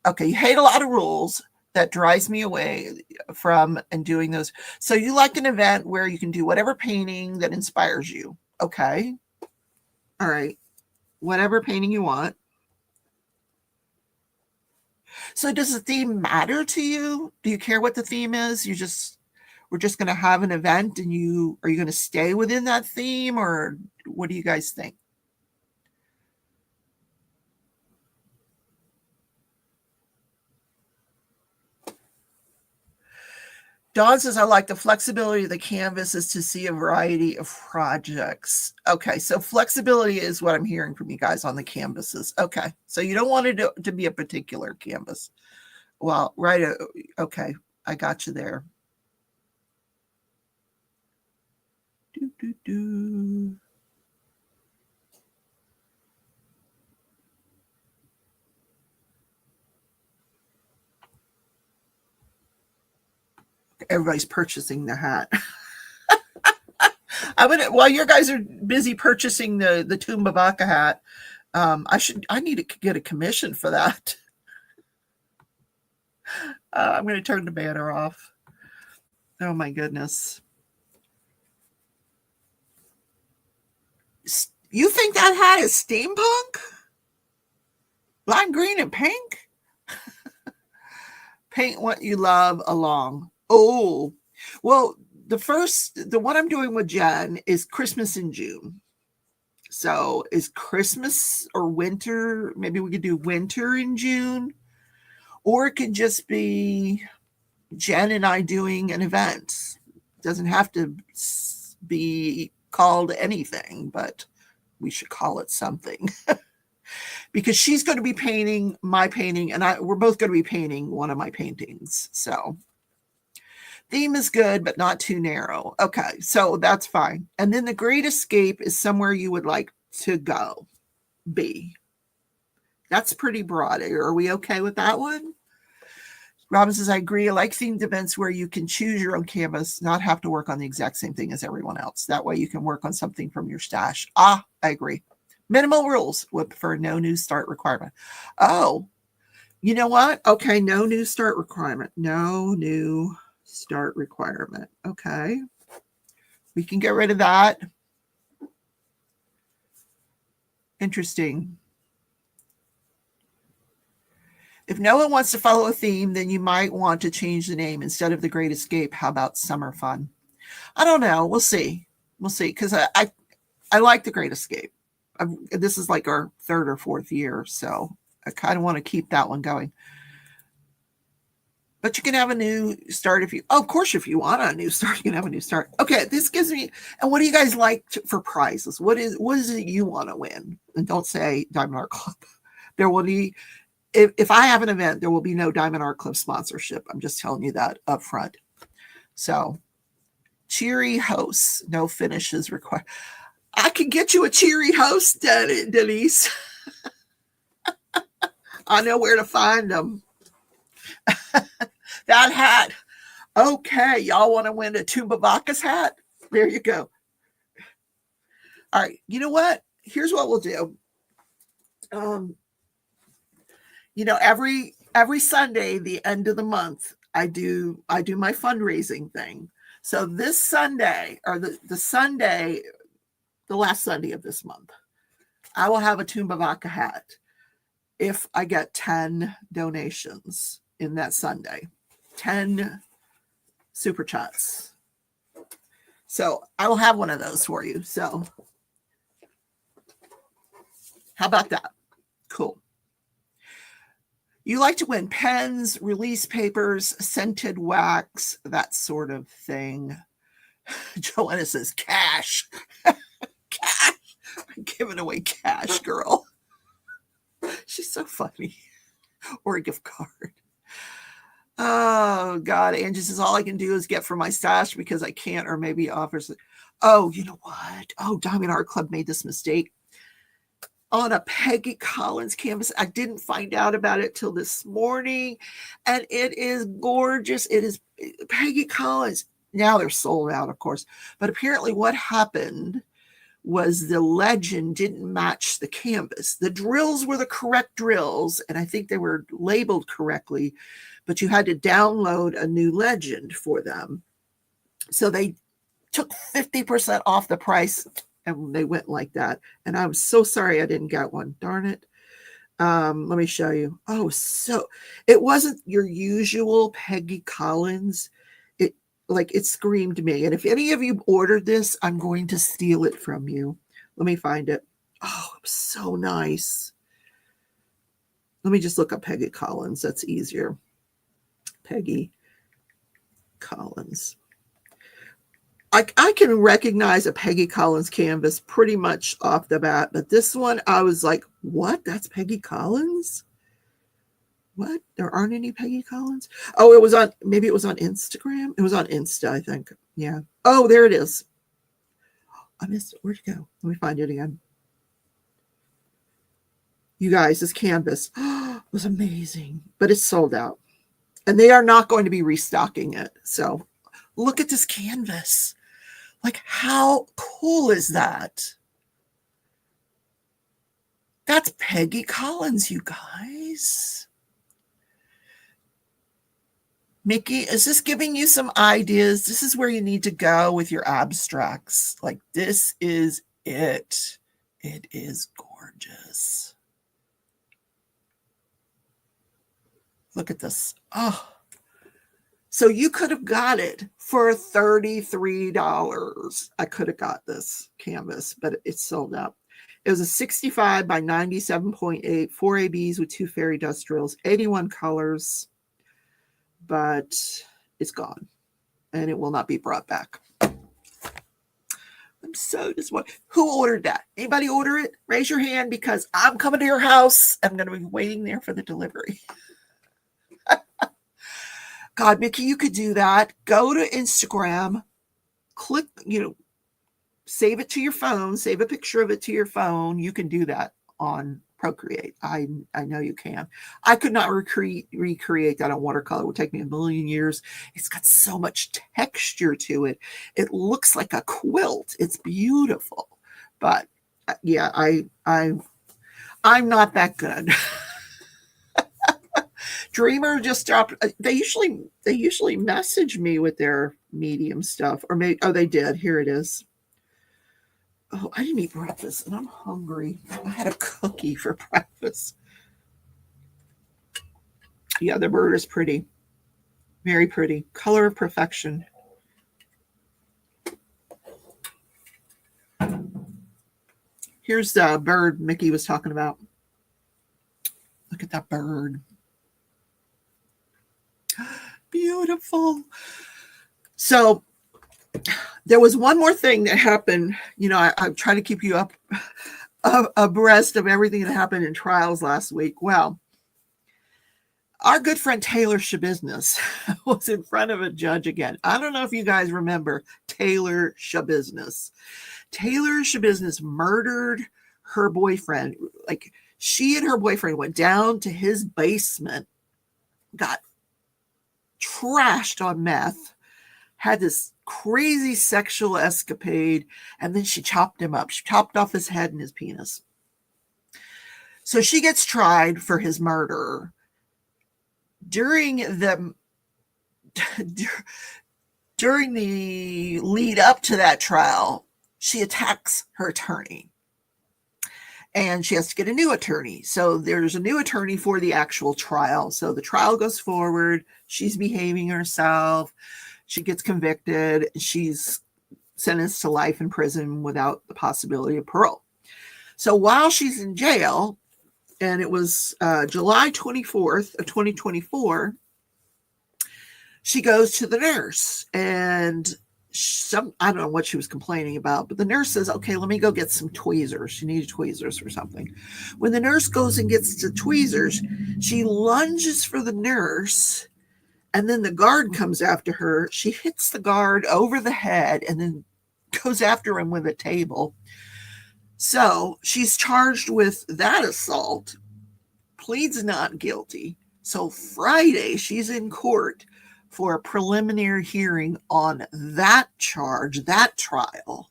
A: Okay, you hate a lot of rules. That drives me away from and doing those. So you like an event where you can do whatever painting that inspires you. Okay. All right. Whatever painting you want. So does the theme matter to you? Do you care what the theme is? We're just going to have an event and are you going to stay within that theme, or what do you guys think? Dawn says, I like the flexibility of the canvas is to see a variety of projects. Okay, so flexibility is what I'm hearing from you guys on the canvases. Okay, so you don't want it to be a particular canvas. Well, right, okay, I got you there. Everybody's purchasing the hat. While you guys are busy purchasing the Tumbabaka hat, I need to get a commission for that. I'm going to turn the banner off. Oh my goodness. You think that hat is steampunk? Lime green and pink? Paint what you love along. Oh, well, the one I'm doing with Jen is Christmas in June. So is Christmas or winter? Maybe we could do winter in June, or it could just be Jen and I doing an event. It doesn't have to be called anything, but we should call it something. Because she's going to be painting my painting, and we're both going to be painting one of my paintings. So theme is good, but not too narrow. Okay, so that's fine. And then the Great Escape is somewhere you would like to go. Be. That's pretty broad. Are we okay with that one? Robin says, I agree. I like themed events where you can choose your own canvas, not have to work on the exact same thing as everyone else. That way you can work on something from your stash. I agree. Minimal rules. Would prefer no new start requirement. Oh, you know what? Okay, no new start requirement. No new start requirement. Okay. We can get rid of that. Interesting. If no one wants to follow a theme, then you might want to change the name. Instead of the Great Escape, how about Summer Fun? I don't know. We'll see. We'll see. Because I like the Great Escape. This is like our third or fourth year, so I kind of want to keep that one going. But you can have a new start if you, of course, if you want a new start, you can have a new start. Okay, this gives me, and what do you guys like for prizes? What is it you want to win? And don't say Diamond Art Club. There will be, if I have an event, there will be no Diamond Art Club sponsorship. I'm just telling you that up front. So, cheery hosts, no finishes required. I can get you a cheery host, Denise. I know where to find them. That hat. Okay, y'all want to win a Tumbavakas hat? There you go. All right, you know what? Here's what we'll do. Every Sunday, the end of the month, I do my fundraising thing. So this Sunday, or the Sunday, the last Sunday of this month, I will have a Tumbavaka hat if I get 10 donations in that Sunday, 10 super chats. So I will have one of those for you. So how about that? Cool. You like to win pens, release papers, scented wax, that sort of thing. Joanna says cash. Cash. I'm giving away cash, girl. She's so funny. Or a gift card. Oh, God. Angie says, all I can do is get from my stash because I can't, or maybe offers. Oh, you know what? Oh, Diamond Art Club made this mistake. On a Peggy Collins canvas. I didn't find out about it till this morning. And it is gorgeous. It is Peggy Collins. Now they're sold out, of course. But apparently what happened was the legend didn't match the canvas. The drills were the correct drills, and I think they were labeled correctly, but you had to download a new legend for them. So they took 50% off the price, and they went like that. And I'm so sorry I didn't get one. Darn it. Let me show you. Oh, so it wasn't your usual Peggy Collins. It screamed me. And if any of you ordered this, I'm going to steal it from you. Let me find it. Oh, it was so nice. Let me just look up Peggy Collins. That's easier. Peggy Collins. I can recognize a Peggy Collins canvas pretty much off the bat, but this one, I was like, what? That's Peggy Collins? What? There aren't any Peggy Collins? Oh, maybe it was on Instagram. It was on Insta, I think. Yeah. Oh, there it is. I missed it. Where'd it go? Let me find it again. You guys, this canvas was amazing, but it's sold out. And they are not going to be restocking it. So look at this canvas. Like, how cool is that? That's Peggy Collins, you guys. Mickey, is this giving you some ideas? This is where you need to go with your abstracts. Like, this is it. It is gorgeous. Look at this. Oh. So you could have got it for $33. I could have got this canvas, but it's sold out. It was a 65 by 97.8, 4 ABs with 2 fairy dust drills, 81 colors. But it's gone, and it will not be brought back. I'm so disappointed. Who ordered that? Anybody order it? Raise your hand, because I'm coming to your house. I'm going to be waiting there for the delivery. God, Mickey, you could do that. Go to Instagram, click, save it to your phone, save a picture of it to your phone. You can do that on Procreate. I know you can. I could not recreate that on watercolor. It would take me a million years. It's got so much texture to it. It looks like a quilt. It's beautiful. But yeah, I'm not that good. Dreamer just dropped. They usually message me with their medium stuff, or maybe they did. Here it is. Oh, I didn't eat breakfast, and I'm hungry. I had a cookie for breakfast. Yeah, the bird is pretty. Very pretty. Color of perfection. Here's the bird Mickey was talking about. Look at that bird. Beautiful. So there was one more thing that happened. I try to keep you up abreast of everything that happened in trials last week. Well, our good friend Taylor Shabusiness was in front of a judge again. I don't know if you guys remember Taylor Shabusiness. Taylor Schabusiness murdered her boyfriend. Like, she and her boyfriend went down to his basement, got trashed on meth, had this crazy sexual escapade, and then she chopped him up. She chopped off his head and his penis. So she gets tried for his murder. During the lead up to that trial, she attacks her attorney. And she has to get a new attorney. So there's a new attorney for the actual trial. So the trial goes forward. She's behaving herself. She gets convicted. She's sentenced to life in prison without the possibility of parole. So while she's in jail, and it was July 24th of 2024, she goes to the nurse, and I don't know what she was complaining about, but the nurse says, okay, let me go get some tweezers. She needed tweezers or something. When the nurse goes and gets the tweezers, she lunges for the nurse, and then the guard comes after her. She hits the guard over the head and then goes after him with a table. So she's charged with that assault, pleads not guilty. So Friday, she's in court for a preliminary hearing on that charge, that trial,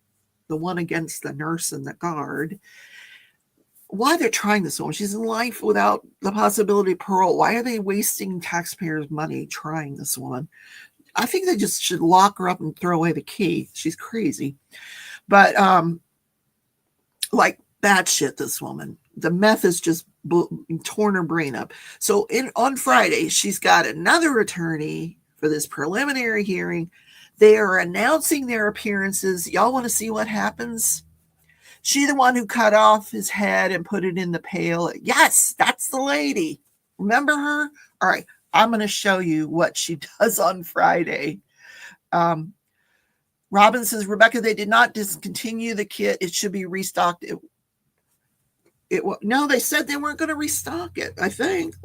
A: the one against the nurse and the guard. Why they're trying this woman? She's in life without the possibility of parole. Why are they wasting taxpayers' money trying this woman? I think they just should lock her up and throw away the key. She's crazy. But like bad shit, this woman. The meth has just torn her brain up. So on Friday, she's got another attorney for this preliminary hearing. They are announcing their appearances. Y'all want to see what happens? She the one who cut off his head and put it in the pail. Yes, that's the lady. Remember her? All right, I'm going to show you what she does on Friday. Robin says, Rebecca, they did not discontinue the kit. It should be restocked. No, they said they weren't going to restock it. I think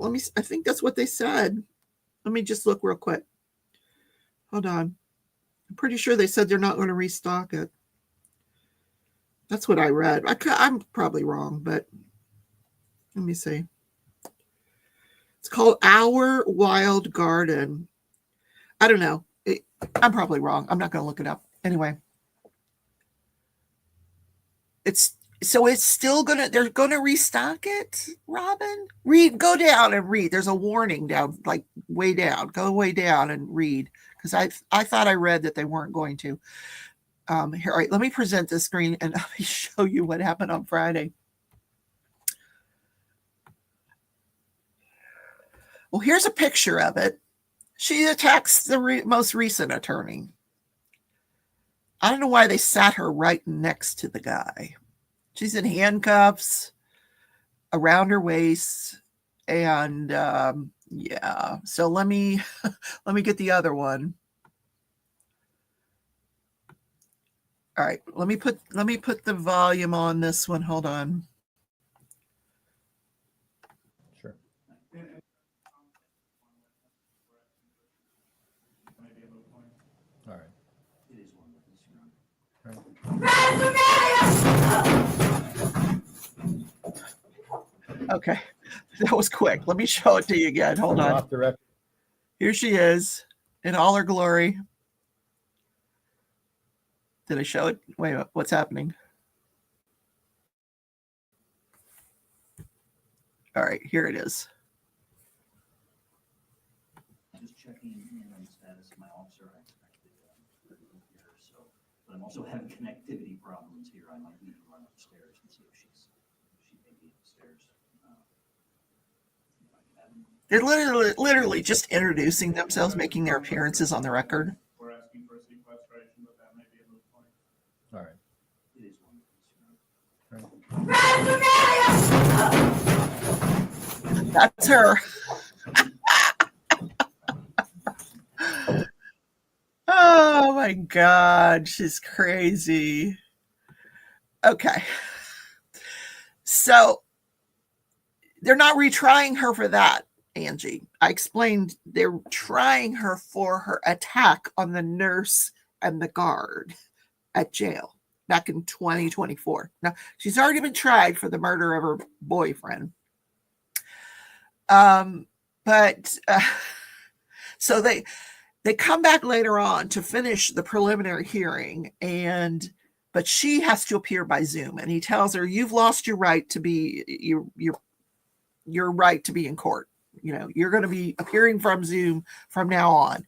A: that's what they said. Let me just look real quick. Hold on. I'm pretty sure they said they're not going to restock it. That's what I read. I'm probably wrong, but let me see. It's called Our Wild Garden. I don't know. I'm probably wrong. I'm not going to look it up. Anyway. It's still they're going to restock it, Robin? Go down and read. There's a warning down, like way down. Go way down and read. Because I thought I read that they weren't going to. Here, all right, let me present this screen and let me show you what happened on Friday. Well, here's a picture of it. She attacks the most recent attorney. I don't know why they sat her right next to the guy. She's in handcuffs around her waist. And yeah, so let me get the other one. All right, let me put the volume on this one. Hold on.
B: Sure. All right. It is one
A: witness. Okay, that was quick. Let me show it to you again. Hold on.
B: Off the record.
A: Here she is in all her glory. Did I show it? Wait, what's happening? All right, here it is.
C: Just checking in on the status of my officer. I expected here, so, but I'm also having connectivity problems here. I might need to run upstairs and see if she may be upstairs.
A: They're literally just introducing themselves, making their appearances on the record.
D: We're asking for sequestration, but that may be a moot point.
B: All right.
C: It is one.
A: That's her. Oh my God, she's crazy. Okay. So they're not retrying her for that, Angie. I explained they're trying her for her attack on the nurse and the guard at jail. back in 2024. Now, she's already been tried for the murder of her boyfriend. But so they come back later on to finish the preliminary hearing, but she has to appear by Zoom, and he tells her, "You've lost your right to be your right to be in court. You're going to be appearing from Zoom from now on."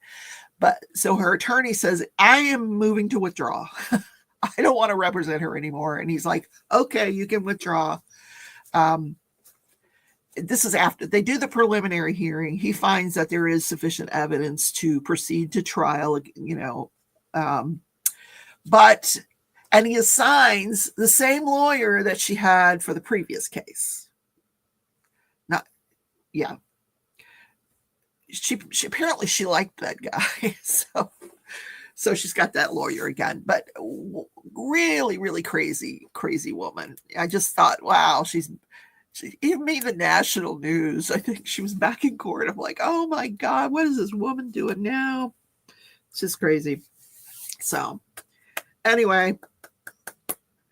A: But so her attorney says, "I am moving to withdraw. I don't want to represent her anymore." And he's like, "Okay, you can withdraw." This is after they do the preliminary hearing. He finds that there is sufficient evidence to proceed to trial, and he assigns the same lawyer that she had for the previous case. She apparently she liked that guy, so she's got that lawyer again. But really, really crazy woman. I just thought, wow, she even made the national news. I think she was back in court. I'm like, oh my God, what is this woman doing now? It's just crazy. So anyway,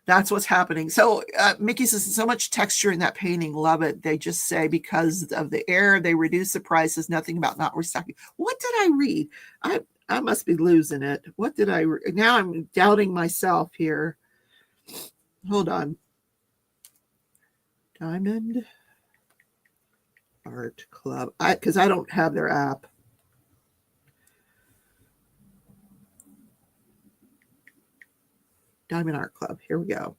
A: that's what's happening. So Mickey says, so much texture in that painting. Love it. They just say because of the air, they reduce the prices. Nothing about not restocking. What did I read? I must be losing it. What did I read? Now I'm doubting myself here. Hold on. Diamond Art Club. Because I don't have their app. Diamond Art Club. Here we go.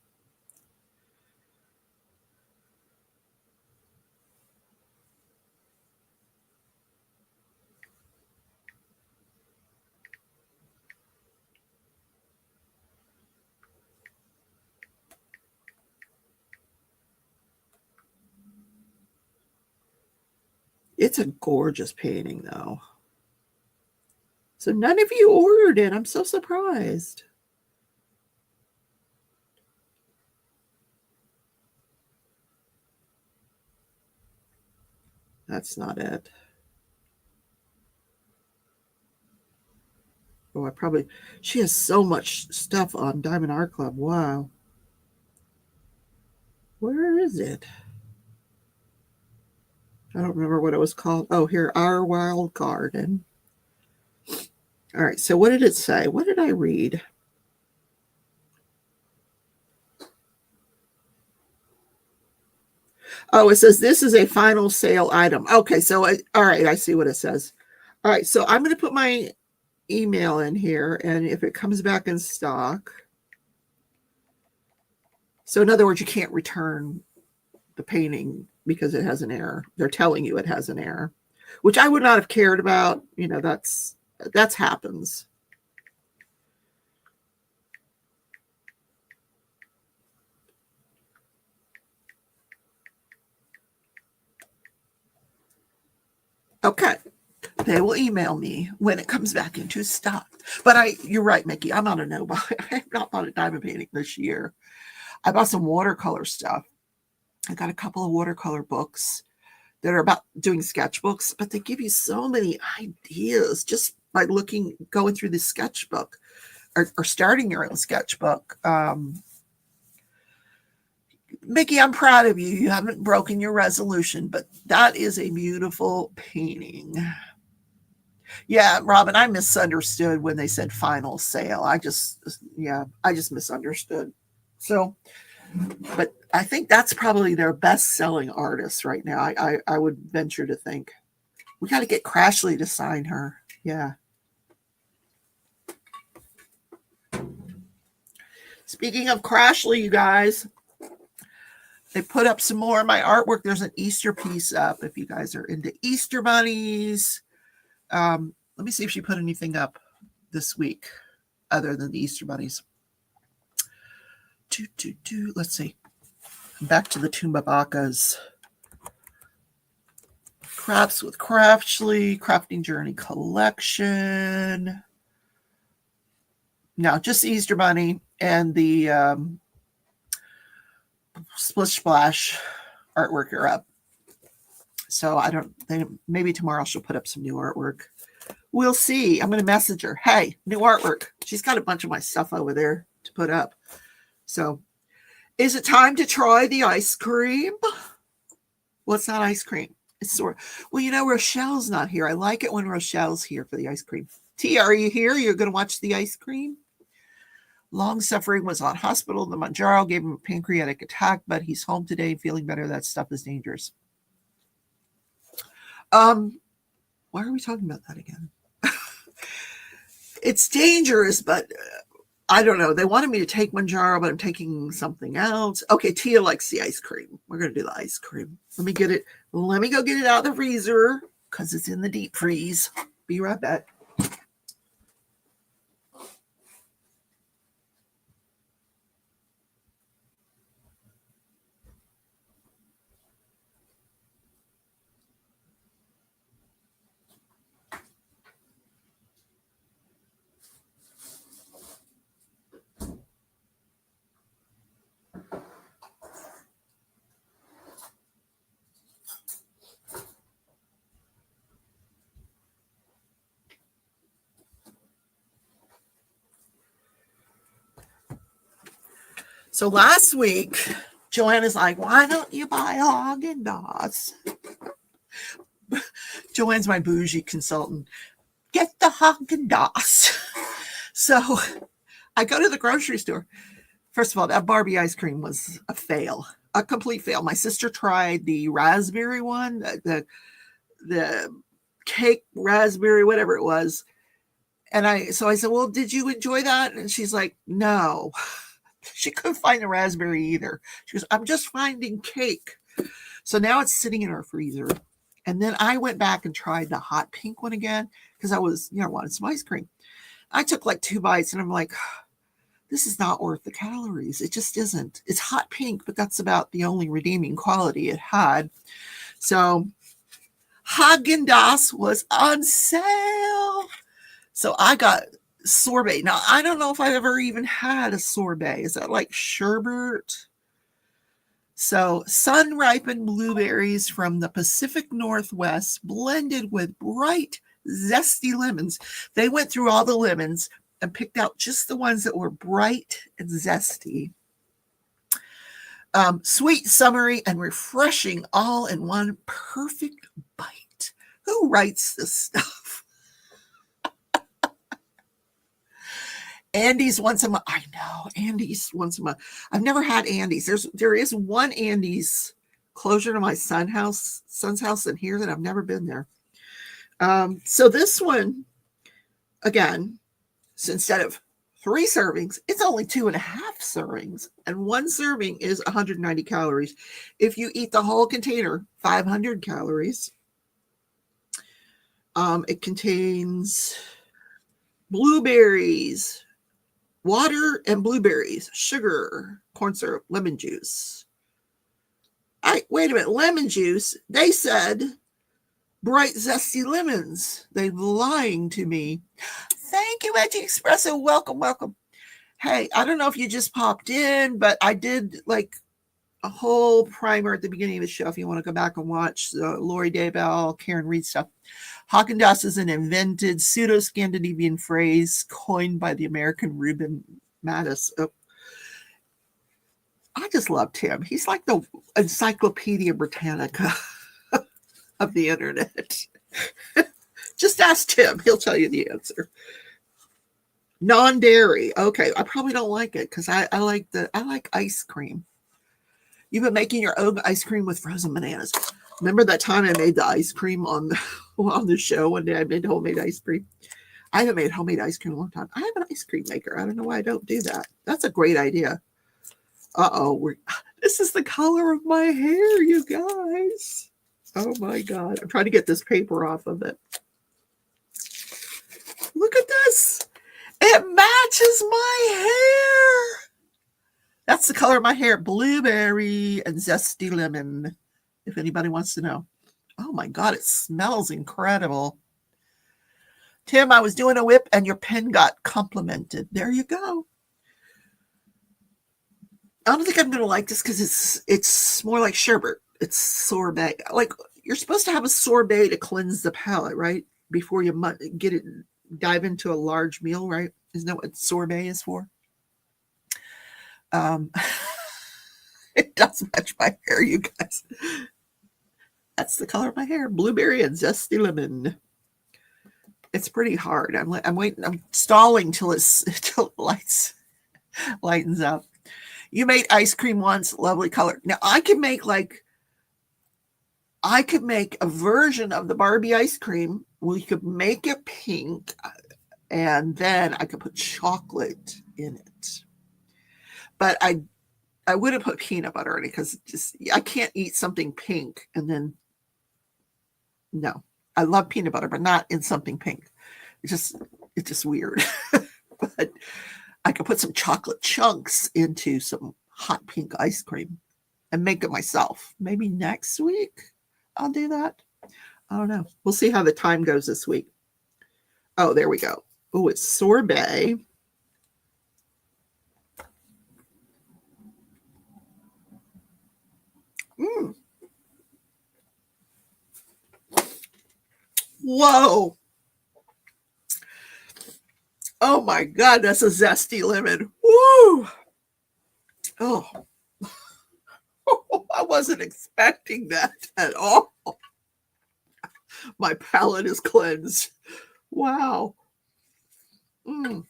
A: It's a gorgeous painting, though. So none of you ordered it. I'm so surprised. That's not it. Oh, she has so much stuff on Diamond Art Club. Wow. Where is it? I don't remember what it was called. Oh, here, Our Wild Garden. All right, so what did it say? What did I read? Oh, it says this is a final sale item. Okay, so all right, I see what it says. All right, so I'm going to put my email in here, and if it comes back in stock. So in other words, you can't return the painting because it has an error. They're telling you it has an error, which I would not have cared about. That's happens. Okay. They will email me when it comes back into stock. But you're right, Mickey. I'm on a no buy. I have not bought a diamond painting this year. I bought some watercolor stuff. I got a couple of watercolor books that are about doing sketchbooks, but they give you so many ideas just by going through the sketchbook or starting your own sketchbook. Mickey, I'm proud of you. You haven't broken your resolution, but that is a beautiful painting. Yeah, Robin, I misunderstood when they said final sale. I just misunderstood. So, but I think that's probably their best-selling artist right now. I would venture to think. We got to get Crashley to sign her. Yeah. Speaking of Crashley, you guys, they put up some more of my artwork. There's an Easter piece up if you guys are into Easter bunnies. Let me see if she put anything up this week other than the Easter bunnies. Let's see. Back to the Tumbabakas. Crafts with Craftsly, Crafting Journey Collection. No, just the Easter bunny and the Splish Splash artwork are up. So I don't think maybe tomorrow she'll put up some new artwork. We'll see. I'm going to message her. Hey, new artwork. She's got a bunch of my stuff over there to put up. So, is it time to try the ice cream? Well, it's not ice cream. It's sort of, well, you know, Rochelle's not here. I like it when Rochelle's here for the ice cream. Tia, are you here? You're going to watch the ice cream? Long suffering, was on hospital. The Manjaro gave him a pancreatic attack, but he's home today feeling better. That stuff is dangerous. Why are we talking about that again? It's dangerous, but I don't know. They wanted me to take Manjaro, but I'm taking something else. Okay, Tia likes the ice cream. We're going to do the ice cream. Let me get it. Let me go get it out of the freezer because it's in the deep freeze. Be right back. So last week, Joanna's like, why don't you buy Haagen-Dazs? Joanne's my bougie consultant. Get the Haagen-Dazs. So I go to the grocery store. First of all, that Barbie ice cream was a fail, a complete fail. My sister tried the raspberry one, the cake raspberry, whatever it was. And so I said, well, did you enjoy that? And she's like, no. She couldn't find the raspberry either. She goes, I'm just finding cake. So now it's sitting in our freezer. And then I went back and tried the hot pink one again because I was, wanted some ice cream. I took like 2 bites and I'm like, this is not worth the calories. It just isn't. It's hot pink, but that's about the only redeeming quality it had. So Haagen-Dazs was on sale. So I got sorbet. Now, I don't know if I've ever even had a sorbet. Is that like sherbet? So sun-ripened blueberries from the Pacific Northwest blended with bright, zesty lemons. They went through all the lemons and picked out just the ones that were bright and zesty. Sweet, summery, and refreshing all in one perfect bite. Who writes this stuff? Andy's once a month. I know, Andy's once a month. I've never had Andy's. There is one Andy's closer to my son's house than here that I've never been there. So this one, again, so instead of 3 servings, it's only 2.5 servings, and 1 serving is 190 calories. If you eat the whole container, 500 calories. It contains blueberries, water and blueberries, sugar, corn syrup, lemon juice. Wait a minute, lemon juice? They said bright, zesty lemons. They're lying to me. Thank you, Edgy Espresso. Welcome, welcome. Hey, I don't know if you just popped in, but I did like a whole primer at the beginning of the show if you want to go back and watch the Lori Daybell, Karen Read stuff. Haagen-Dazs is an invented pseudo-Scandinavian phrase coined by the American Reuben Mattis. Oh. I just loved him. He's like the Encyclopedia Britannica of the internet. Just ask him. He'll tell you the answer. Non-dairy. Okay, I probably don't like it because I like ice cream. You've been making your own ice cream with frozen bananas. Remember that time I made the ice cream on the show one day? I made homemade ice cream. I haven't made homemade ice cream in a long time. I have an ice cream maker. I don't know why I don't do that. That's a great idea. This is the color of my hair, you guys. Oh my God. I'm trying to get this paper off of it. Look at this. It matches my hair. That's the color of my hair. Blueberry and zesty lemon. If anybody wants to know. Oh my God, it smells incredible. Tim, I was doing a whip and your pen got complimented. There you go. I don't think I'm going to like this because it's more like sherbet. It's sorbet. Like you're supposed to have a sorbet to cleanse the palate, right? Before you dive into a large meal, right? Isn't that what sorbet is for? It does match my hair, you guys. That's the color of my hair. Blueberry and zesty lemon. It's pretty hard. I'm waiting. I'm stalling till it lightens up. You made ice cream once. Lovely color. Now I could make a version of the Barbie ice cream. We could make it pink, and then I could put chocolate in it. But I wouldn't put peanut butter in it because I can't eat something pink and then no. I love peanut butter, but not in something pink. It's just weird. But I could put some chocolate chunks into some hot pink ice cream and make it myself. Maybe next week I'll do that. I don't know. We'll see how the time goes this week. Oh, there we go. Oh, it's sorbet. Whoa. Oh my God, that's a zesty lemon. Woo. Oh. I wasn't expecting that at all. My palate is cleansed. Wow. You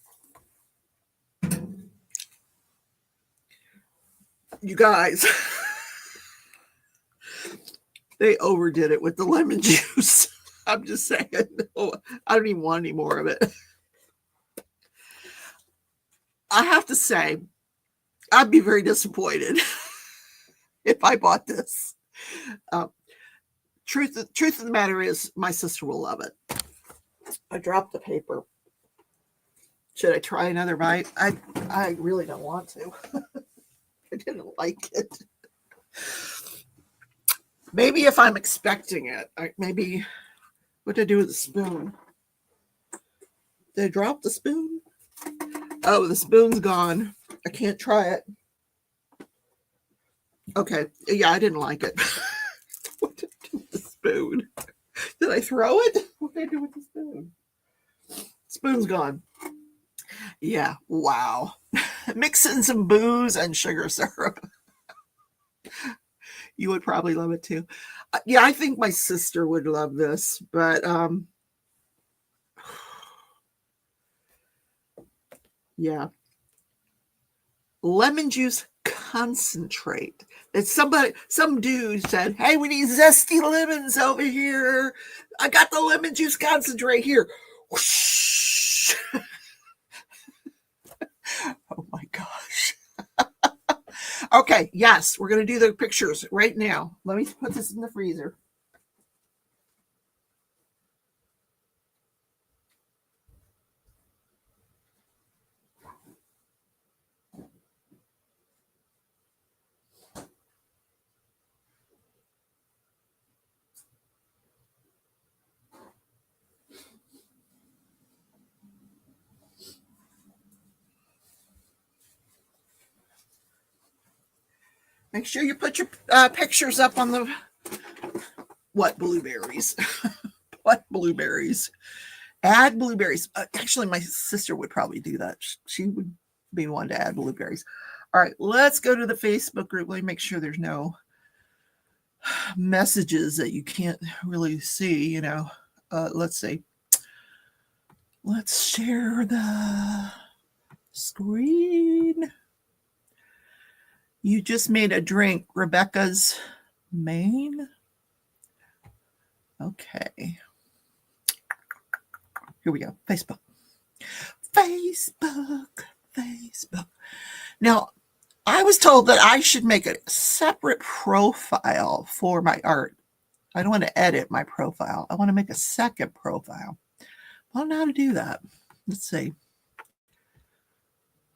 A: guys, they overdid it with the lemon juice. I'm just saying. Oh, I don't even want any more of it. I have to say, I'd be very disappointed if I bought this. Truth of the matter is, my sister will love it. I dropped the paper. Should I try another bite? I really don't want to. I didn't like it. Maybe if I'm expecting it, maybe what did I do with the spoon? Did I drop the spoon? Oh, the spoon's gone. I can't try it. Okay. Yeah, I didn't like it. What did I do with the spoon? Did I throw it? What did I do with the spoon? Spoon's gone. Yeah. Wow. Mix in some booze and sugar syrup. You would probably love it too. Yeah, I think my sister would love this, but yeah. Lemon juice concentrate. That some dude said, "Hey, we need zesty lemons over here. I got the lemon juice concentrate here." Whoosh. Oh my gosh. Okay, yes, we're going to do the pictures right now. Let me put this in the freezer. Make sure you put your pictures up on the what blueberries. What blueberries? Add blueberries. Actually, my sister would probably do that. She would be one to add blueberries. All right, let's go to the Facebook group. Let me make sure there's no messages that you can't really see. You know, let's see. Let's share the screen. You just made a drink, Rebecca's Maine. Okay. Here we go. Facebook. Now, I was told that I should make a separate profile for my art. I don't want to edit my profile. I want to make a second profile. I don't know how to do that. Let's see.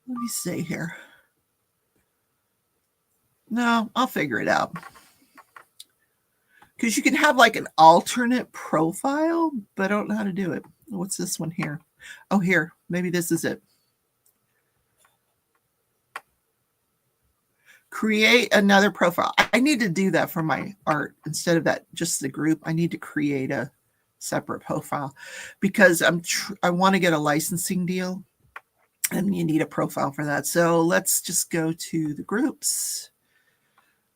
A: Let me see here. No, I'll figure it out. Because you can have like an alternate profile, but I don't know how to do it. What's this one here? Oh, here. Maybe this is it. Create another profile. I need to do that for my art instead of that just the group. I need to create a separate profile because I want to get a licensing deal. And you need a profile for that. So let's just go to the groups.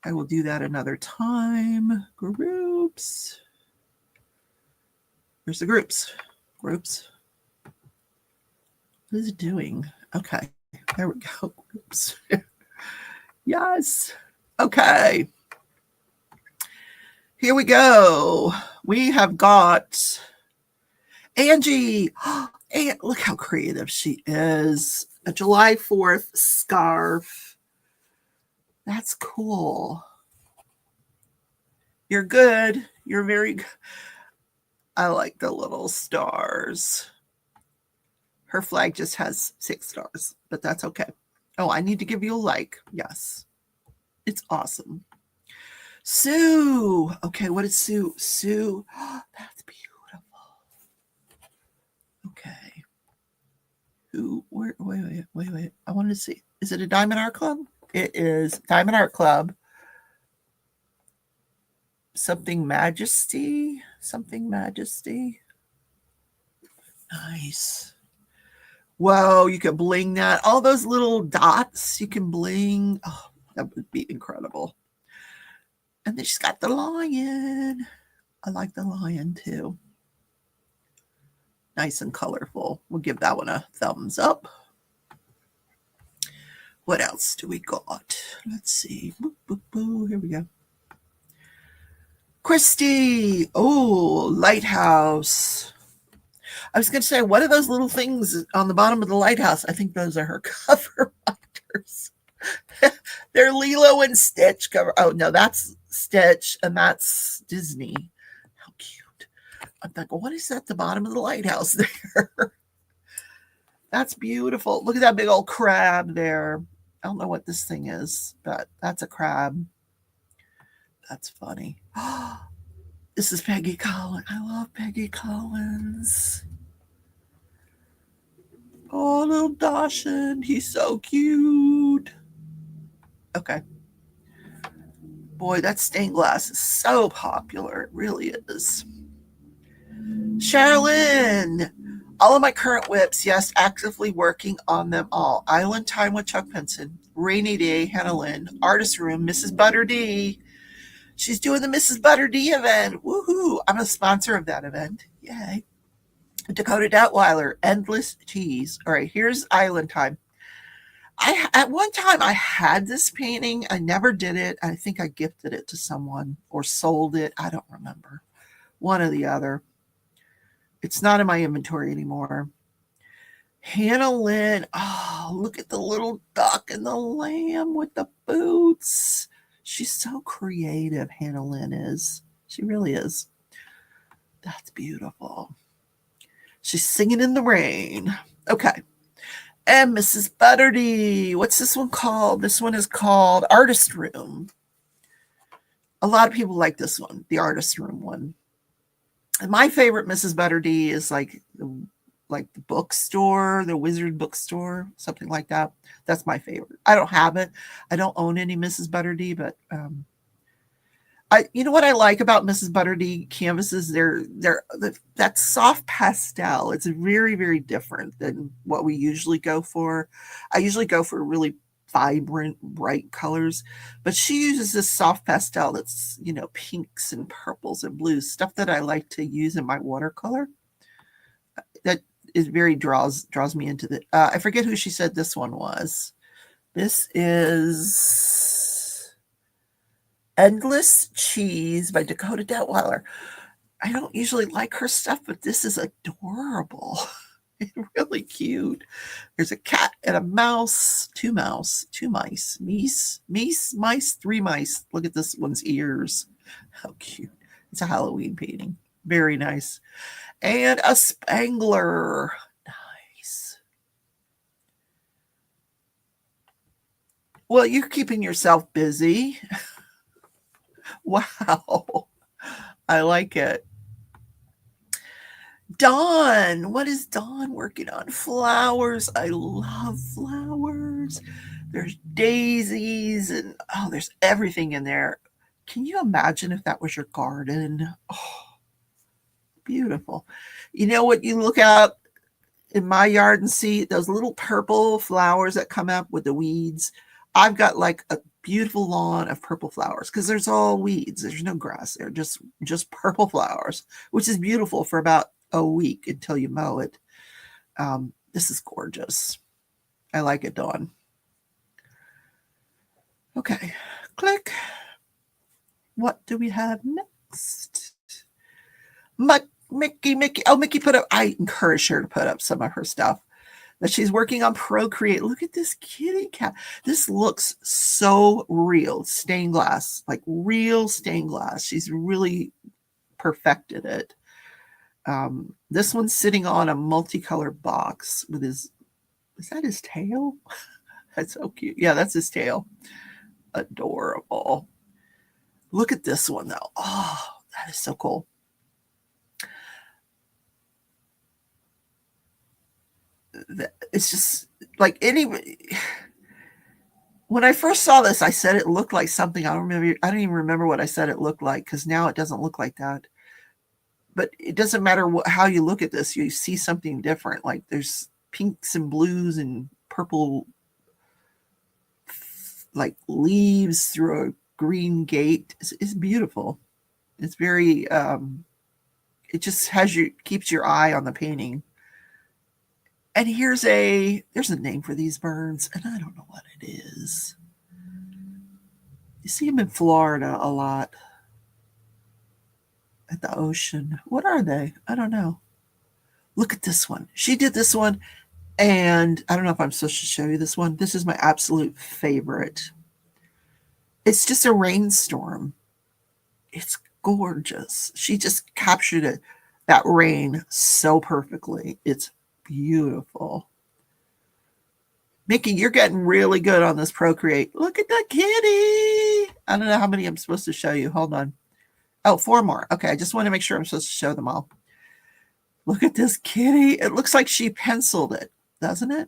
A: I will do that another time. Groups. Where's the groups? Groups. What is it doing? Okay, there we go. Groups. Yes. Okay. Here we go. We have got Angie. And look how creative she is. A July 4th scarf. That's cool. You're good. You're very good. I like the little stars. Her flag just has 6 stars, but that's okay. Oh, I need to give you a like. Yes. It's awesome. Sue. Okay, what is Sue? Sue. That's beautiful. Okay. Who? Where? Wait. I wanted to see. Is it a Diamond Art Club? It is Diamond Art Club. Something Majesty. Something Majesty. Nice. Whoa, you could bling that. All those little dots you can bling. Oh, that would be incredible. And then she's got the lion. I like the lion too. Nice and colorful. We'll give that one a thumbs up. What else do we got? Let's see. Boop, boop, boop. Here we go. Christy. Oh, lighthouse. I was going to say, what are those little things on the bottom of the lighthouse? I think those are her cover binders. They're Lilo and Stitch cover. Oh, no, that's Stitch and that's Disney. How cute. I'm like, what is that at the bottom of the lighthouse there? That's beautiful. Look at that big old crab there. I don't know what this thing is, but that's a crab. That's funny. This is Peggy Collins. I love Peggy Collins. Oh, little Dawson. He's so cute. Okay. Boy, that stained glass is so popular. It really is. Sherilyn. All of my current whips, yes, actively working on them all. Island Time with Chuck Pinson. Rainy Day, Hannah Lynn. Artist Room, Mrs. Butter D. She's doing the Mrs. Butter D event. Woohoo. I'm a sponsor of that event. Yay. Dakota Detweiler, Endless Cheese. All right, here's Island Time. At one time, I had this painting. I never did it. I think I gifted it to someone or sold it. I don't remember. One or the other. It's not in my inventory anymore. Hannah Lynn. Oh, look at the little duck and the lamb with the boots. She's so creative, Hannah Lynn is. She really is. That's beautiful. She's singing in the rain. Okay. And Mrs. Butterdy. What's this one called? This one is called Artist Room. A lot of people like this one, the Artist Room one. And my favorite Mrs. Butterdy is like the bookstore, the Wizard bookstore, something like that. That's my favorite. I don't have it. I don't own any Mrs. Butterdy, but you know what I like about Mrs. Butterdy canvases? That soft pastel. It's very, very different than what we usually go for. I usually go for really vibrant, bright colors, but she uses this soft pastel that's, pinks and purples and blues, stuff that I like to use in my watercolor. That is very draws me into the. I forget who she said this one was. This is Endless Cheese by Dakota Detweiler. I don't usually like her stuff, but this is adorable. It's really cute. There's a cat and a mouse, two mice, three mice. Look at this one's ears. How cute. It's a Halloween painting. Very nice. And a spangler. Nice. Well, you're keeping yourself busy. Wow. I like it. Dawn. What is Dawn working on? Flowers. I love flowers. There's daisies and there's everything in there. Can you imagine if that was your garden? Oh, beautiful. You know what you look out in my yard and see those little purple flowers that come up with the weeds? I've got like a beautiful lawn of purple flowers because there's all weeds. There's no grass there, just purple flowers, which is beautiful for about a week until you mow it. This is gorgeous. I like it, Dawn. Okay, click. What do we have next? Mickey. Oh, Mickey put up, I encourage her to put up some of her stuff that she's working on Procreate. Look at this kitty cat. This looks so real. Stained glass, like real stained glass. She's really perfected it. This one's sitting on a multicolored box with his, is that his tail? That's so cute. Yeah, that's his tail. Adorable. Look at this one though. Oh, that is so cool. It's just like when I first saw this, I said it looked like something. I don't even remember what I said it looked like, because now it doesn't look like that. But it doesn't matter how you look at this, you see something different. Like there's pinks and blues and purple, like leaves through a green gate. It's beautiful. It's very it just keeps your eye on the painting. And there's a name for these birds, and I don't know what it is. You see them in Florida a lot at the ocean. What are they? I don't know. Look at this one. She did this one, and I don't know if I'm supposed to show you this one. This is my absolute favorite. It's just a rainstorm. It's gorgeous. She just captured that rain so perfectly. It's beautiful. Mickey, you're getting really good on this Procreate. Look at that kitty. I don't know how many I'm supposed to show you. Hold on. Oh, 4 more. Okay, I just want to make sure I'm supposed to show them all. Look at this kitty. It looks like she penciled it, doesn't it?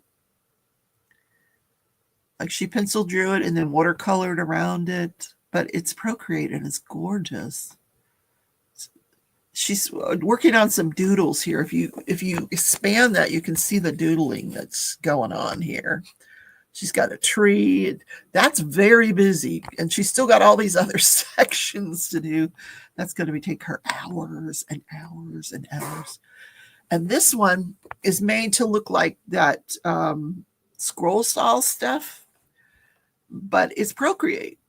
A: Like she pencil drew it and then watercolored around it. But it's Procreate and it's gorgeous. She's working on some doodles here. If you expand that, you can see the doodling that's going on here. She's got a tree. That's very busy. And she's still got all these other sections to do. That's going to take her hours and hours and hours. And this one is made to look like that scroll saw stuff, but it's Procreate.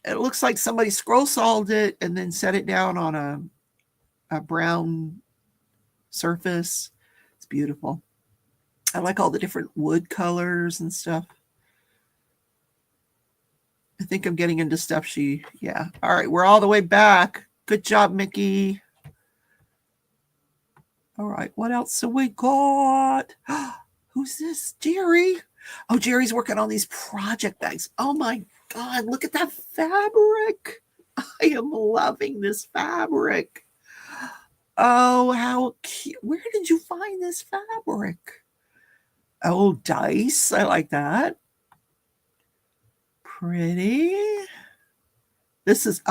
A: It looks like somebody scroll sawed it and then set it down on a brown surface. It's beautiful. I like all the different wood colors and stuff. I think I'm getting into stuff yeah. All right, we're all the way back. Good job, Mickey. All right, what else have we got? Who's this? Jerry. Oh, Jerry's working on these project bags. Oh my God, look at that fabric. I am loving this fabric. Oh, how cute. Where did you find this fabric? Oh, dice. I like that. Pretty. This is,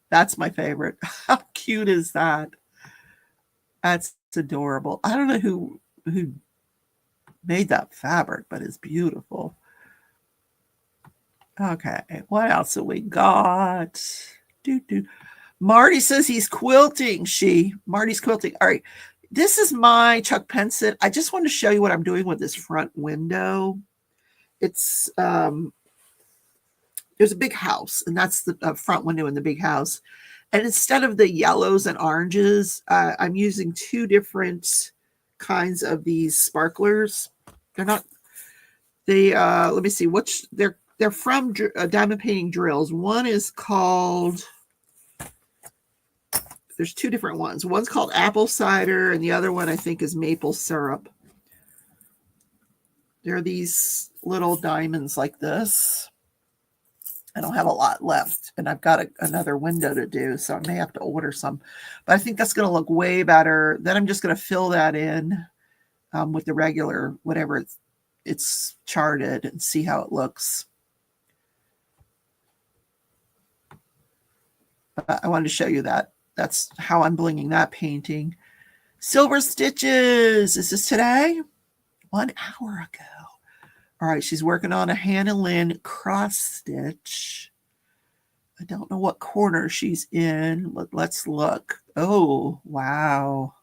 A: that's my favorite. How cute is that? That's adorable. I don't know who made that fabric, but it's beautiful. Okay, what else have we got? Marty says he's quilting. Marty's quilting. All right, this is my Chuck Pensett. I just want to show you what I'm doing with this front window. It's there's a big house, and that's the front window in the big house. And instead of the yellows and oranges, I'm using 2 different kinds of these sparklers. They're not. Let me see which they're from Diamond Painting Drills. One is called. There's 2 different ones. One's called apple cider, and the other one I think is maple syrup. There are these little diamonds like this. I don't have a lot left, and I've got another window to do, so I may have to order some. But I think that's going to look way better. Then I'm just going to fill that in with the regular, whatever it's charted, and see how it looks. But I wanted to show you that. That's how I'm blinging that painting. Silver Stitches. Is this today? 1 hour ago. All right, she's working on a Hannah Lynn cross stitch. I don't know what corner she's in, but let's look. Oh, wow.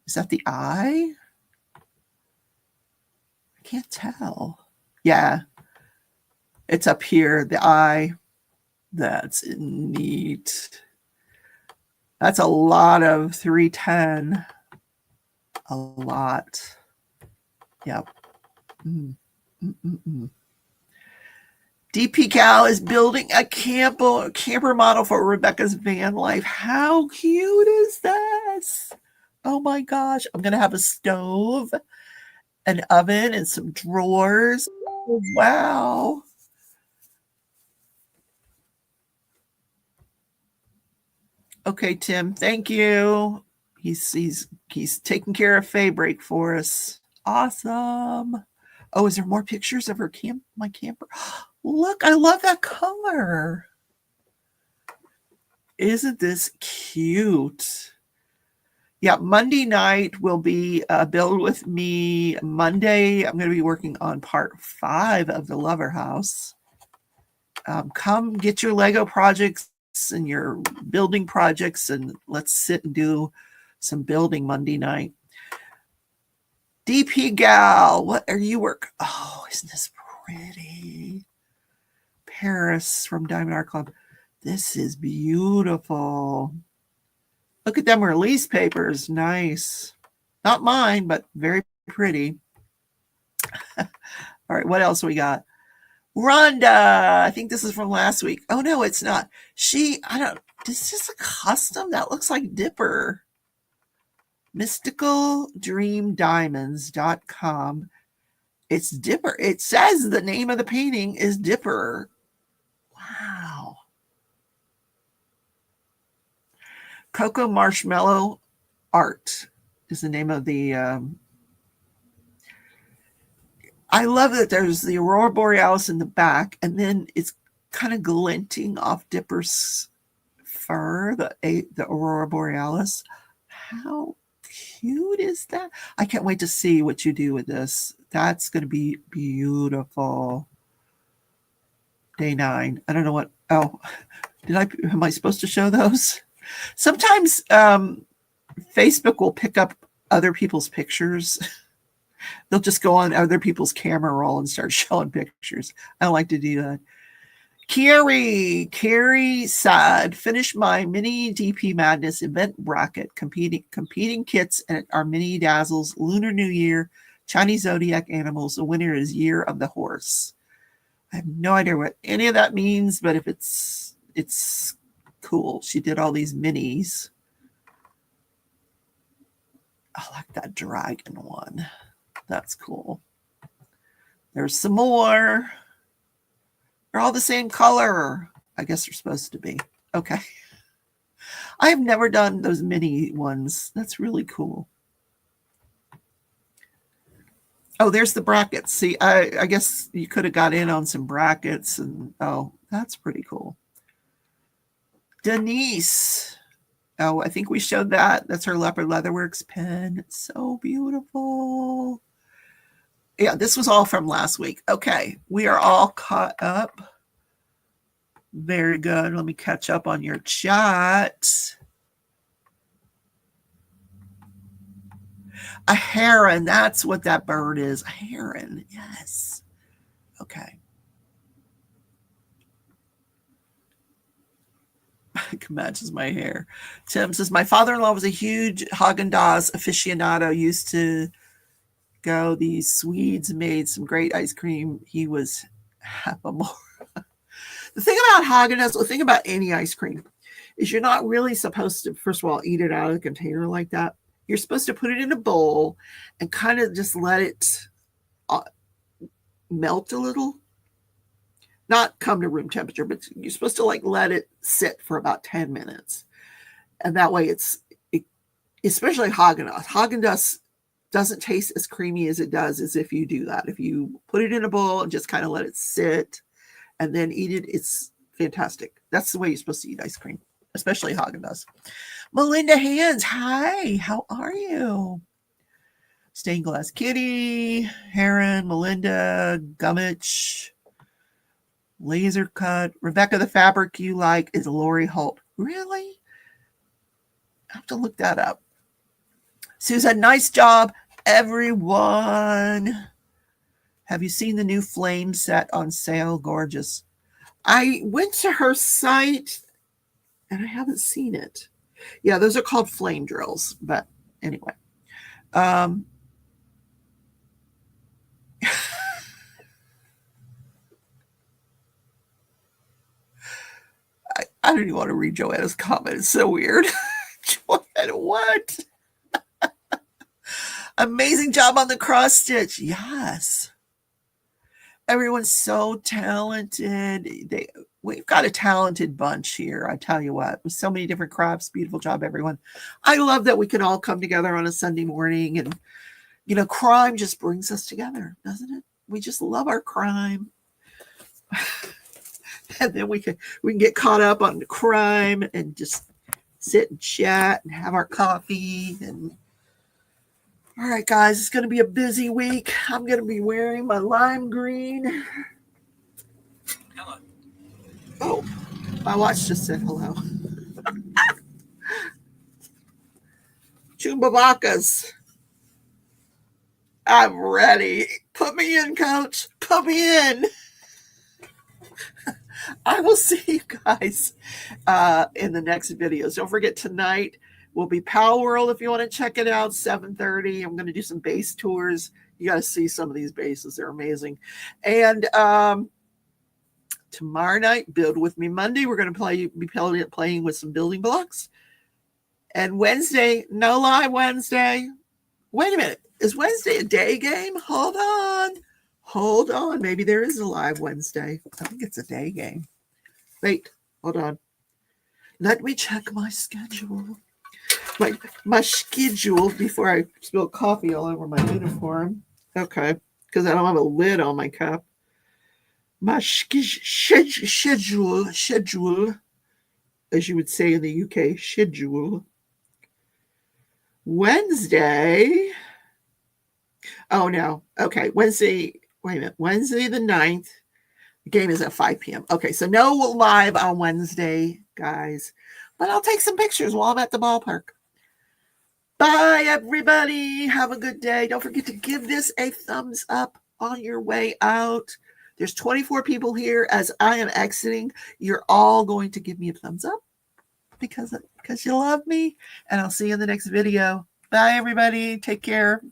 A: Is that the eye? I can't tell. Yeah, it's up here, the eye. That's neat. That's a lot of 310. A lot. Yep. DP Cal is building a camper model for Rebecca's van life. How cute is this? Oh my gosh. I'm going to have a stove, an oven, and some drawers. Oh, wow. Okay, Tim. Thank you. He's taking care of Faye break for us. Awesome. Oh, is there more pictures of my camper? Look, I love that color. Isn't this cute? Yeah, Monday night will be Build With Me. Monday, I'm going to be working on part 5 of the Lover House. Come get your Lego projects and your building projects, and let's sit and do some building Monday night. DP Gal, what are you working? Oh, isn't this pretty? Paris from Diamond Art Club. This is beautiful. Look at them release papers. Nice. Not mine, but very pretty. All right, what else we got? Rhonda. I think this is from last week. Oh, no, it's not. Is this a custom? That looks like Dipper. MysticalDreamDiamonds.com. It's Dipper. It says the name of the painting is Dipper. Wow. Cocoa Marshmallow Art is the name of the... I love that there's the Aurora Borealis in the back, and then it's kind of glinting off Dipper's fur, the Aurora Borealis. How cute is that? I can't wait to see what you do with this. That's going to be beautiful. Day 9. I don't know what. Oh, am I supposed to show those? Sometimes Facebook will pick up other people's pictures. They'll just go on other people's camera roll and start showing pictures. I don't like to do that. Carrie said, finish my mini DP Madness event bracket, competing kits at our mini Dazzles, Lunar New Year, Chinese Zodiac animals. The winner is Year of the Horse. I have no idea what any of that means, but if it's cool. She did all these minis. I like that dragon one. That's cool. There's some more. They're all the same color. I guess they're supposed to be. Okay. I have never done those mini ones. That's really cool. Oh, there's the brackets. See, I guess you could have got in on some brackets. And oh, that's pretty cool. Denise. Oh, I think we showed that. That's her Leopard Leatherworks pen. It's so beautiful. Yeah, this was all from last week. Okay, we are all caught up. Very good. Let me catch up on your chat. A heron. That's what that bird is. A heron. Yes. Okay. It matches my hair. Tim says, my father-in-law was a huge Haagen-Dazs aficionado. Used to go. These Swedes made some great ice cream. He was half a more. The thing about Haagen-Dazs, the thing about any ice cream, is you're not really supposed to, first of all, eat it out of the container like that. You're supposed to put it in a bowl and kind of just let it melt a little. Not come to room temperature, but you're supposed to let it sit for about 10 minutes. And that way especially Haagen-Dazs. Haagen-Dazs doesn't taste as creamy as it does as if you do that. If you put it in a bowl and just kind of let it sit and then eat it, it's fantastic. That's the way you're supposed to eat ice cream, especially Haagen-Dazs. Melinda Hands, hi, how are you? Stained Glass Kitty, Heron, Melinda, Gummich, Laser Cut. Rebecca, the fabric you like is Lori Holt. Really? I have to look that up. Susan, nice job, everyone. Have you seen the new flame set on sale? Gorgeous. I went to her site and I haven't seen it. Yeah, those are called flame drills. But anyway. I don't even want to read Joanna's comment. It's so weird. Joanna, what? Amazing job on the cross stitch. Yes. Everyone's so talented. We've got a talented bunch here. I tell you what, with so many different crafts. Beautiful job, everyone. I love that we can all come together on a Sunday morning, and crime just brings us together, doesn't it? We just love our crime. And then we can get caught up on the crime and just sit and chat and have our coffee. And all right, guys, it's going to be a busy week. I'm going to be wearing my lime green.
B: Hello.
A: Oh, my watch just said hello. Chumbavakas. I'm ready. Put me in, coach. Put me in. I will see you guys in the next videos. Don't forget, tonight will be Power World if you want to check it out, 7:30. I'm going to do some base tours. You got to see some of these bases. They're amazing. And tomorrow night, Build With Me Monday. We're going to be playing with some building blocks. And Wednesday, no live Wednesday. Wait a minute. Is Wednesday a day game? Hold on. Maybe there is a live Wednesday. I think it's a day game. Wait, hold on. Let me check my schedule. My schedule before I spill coffee all over my uniform. Okay, because I don't have a lid on my cup. My schedule, as you would say in the UK, schedule. Wednesday. Oh, no. Okay, Wednesday. Wait a minute. Wednesday the 9th. The game is at 5 p.m. Okay, so no live on Wednesday, guys. But I'll take some pictures while I'm at the ballpark. Bye, everybody. Have a good day. Don't forget to give this a thumbs up on your way out. There's 24 people here. As I am exiting, you're all going to give me a thumbs up because you love me. And I'll see you in the next video. Bye, everybody. Take care.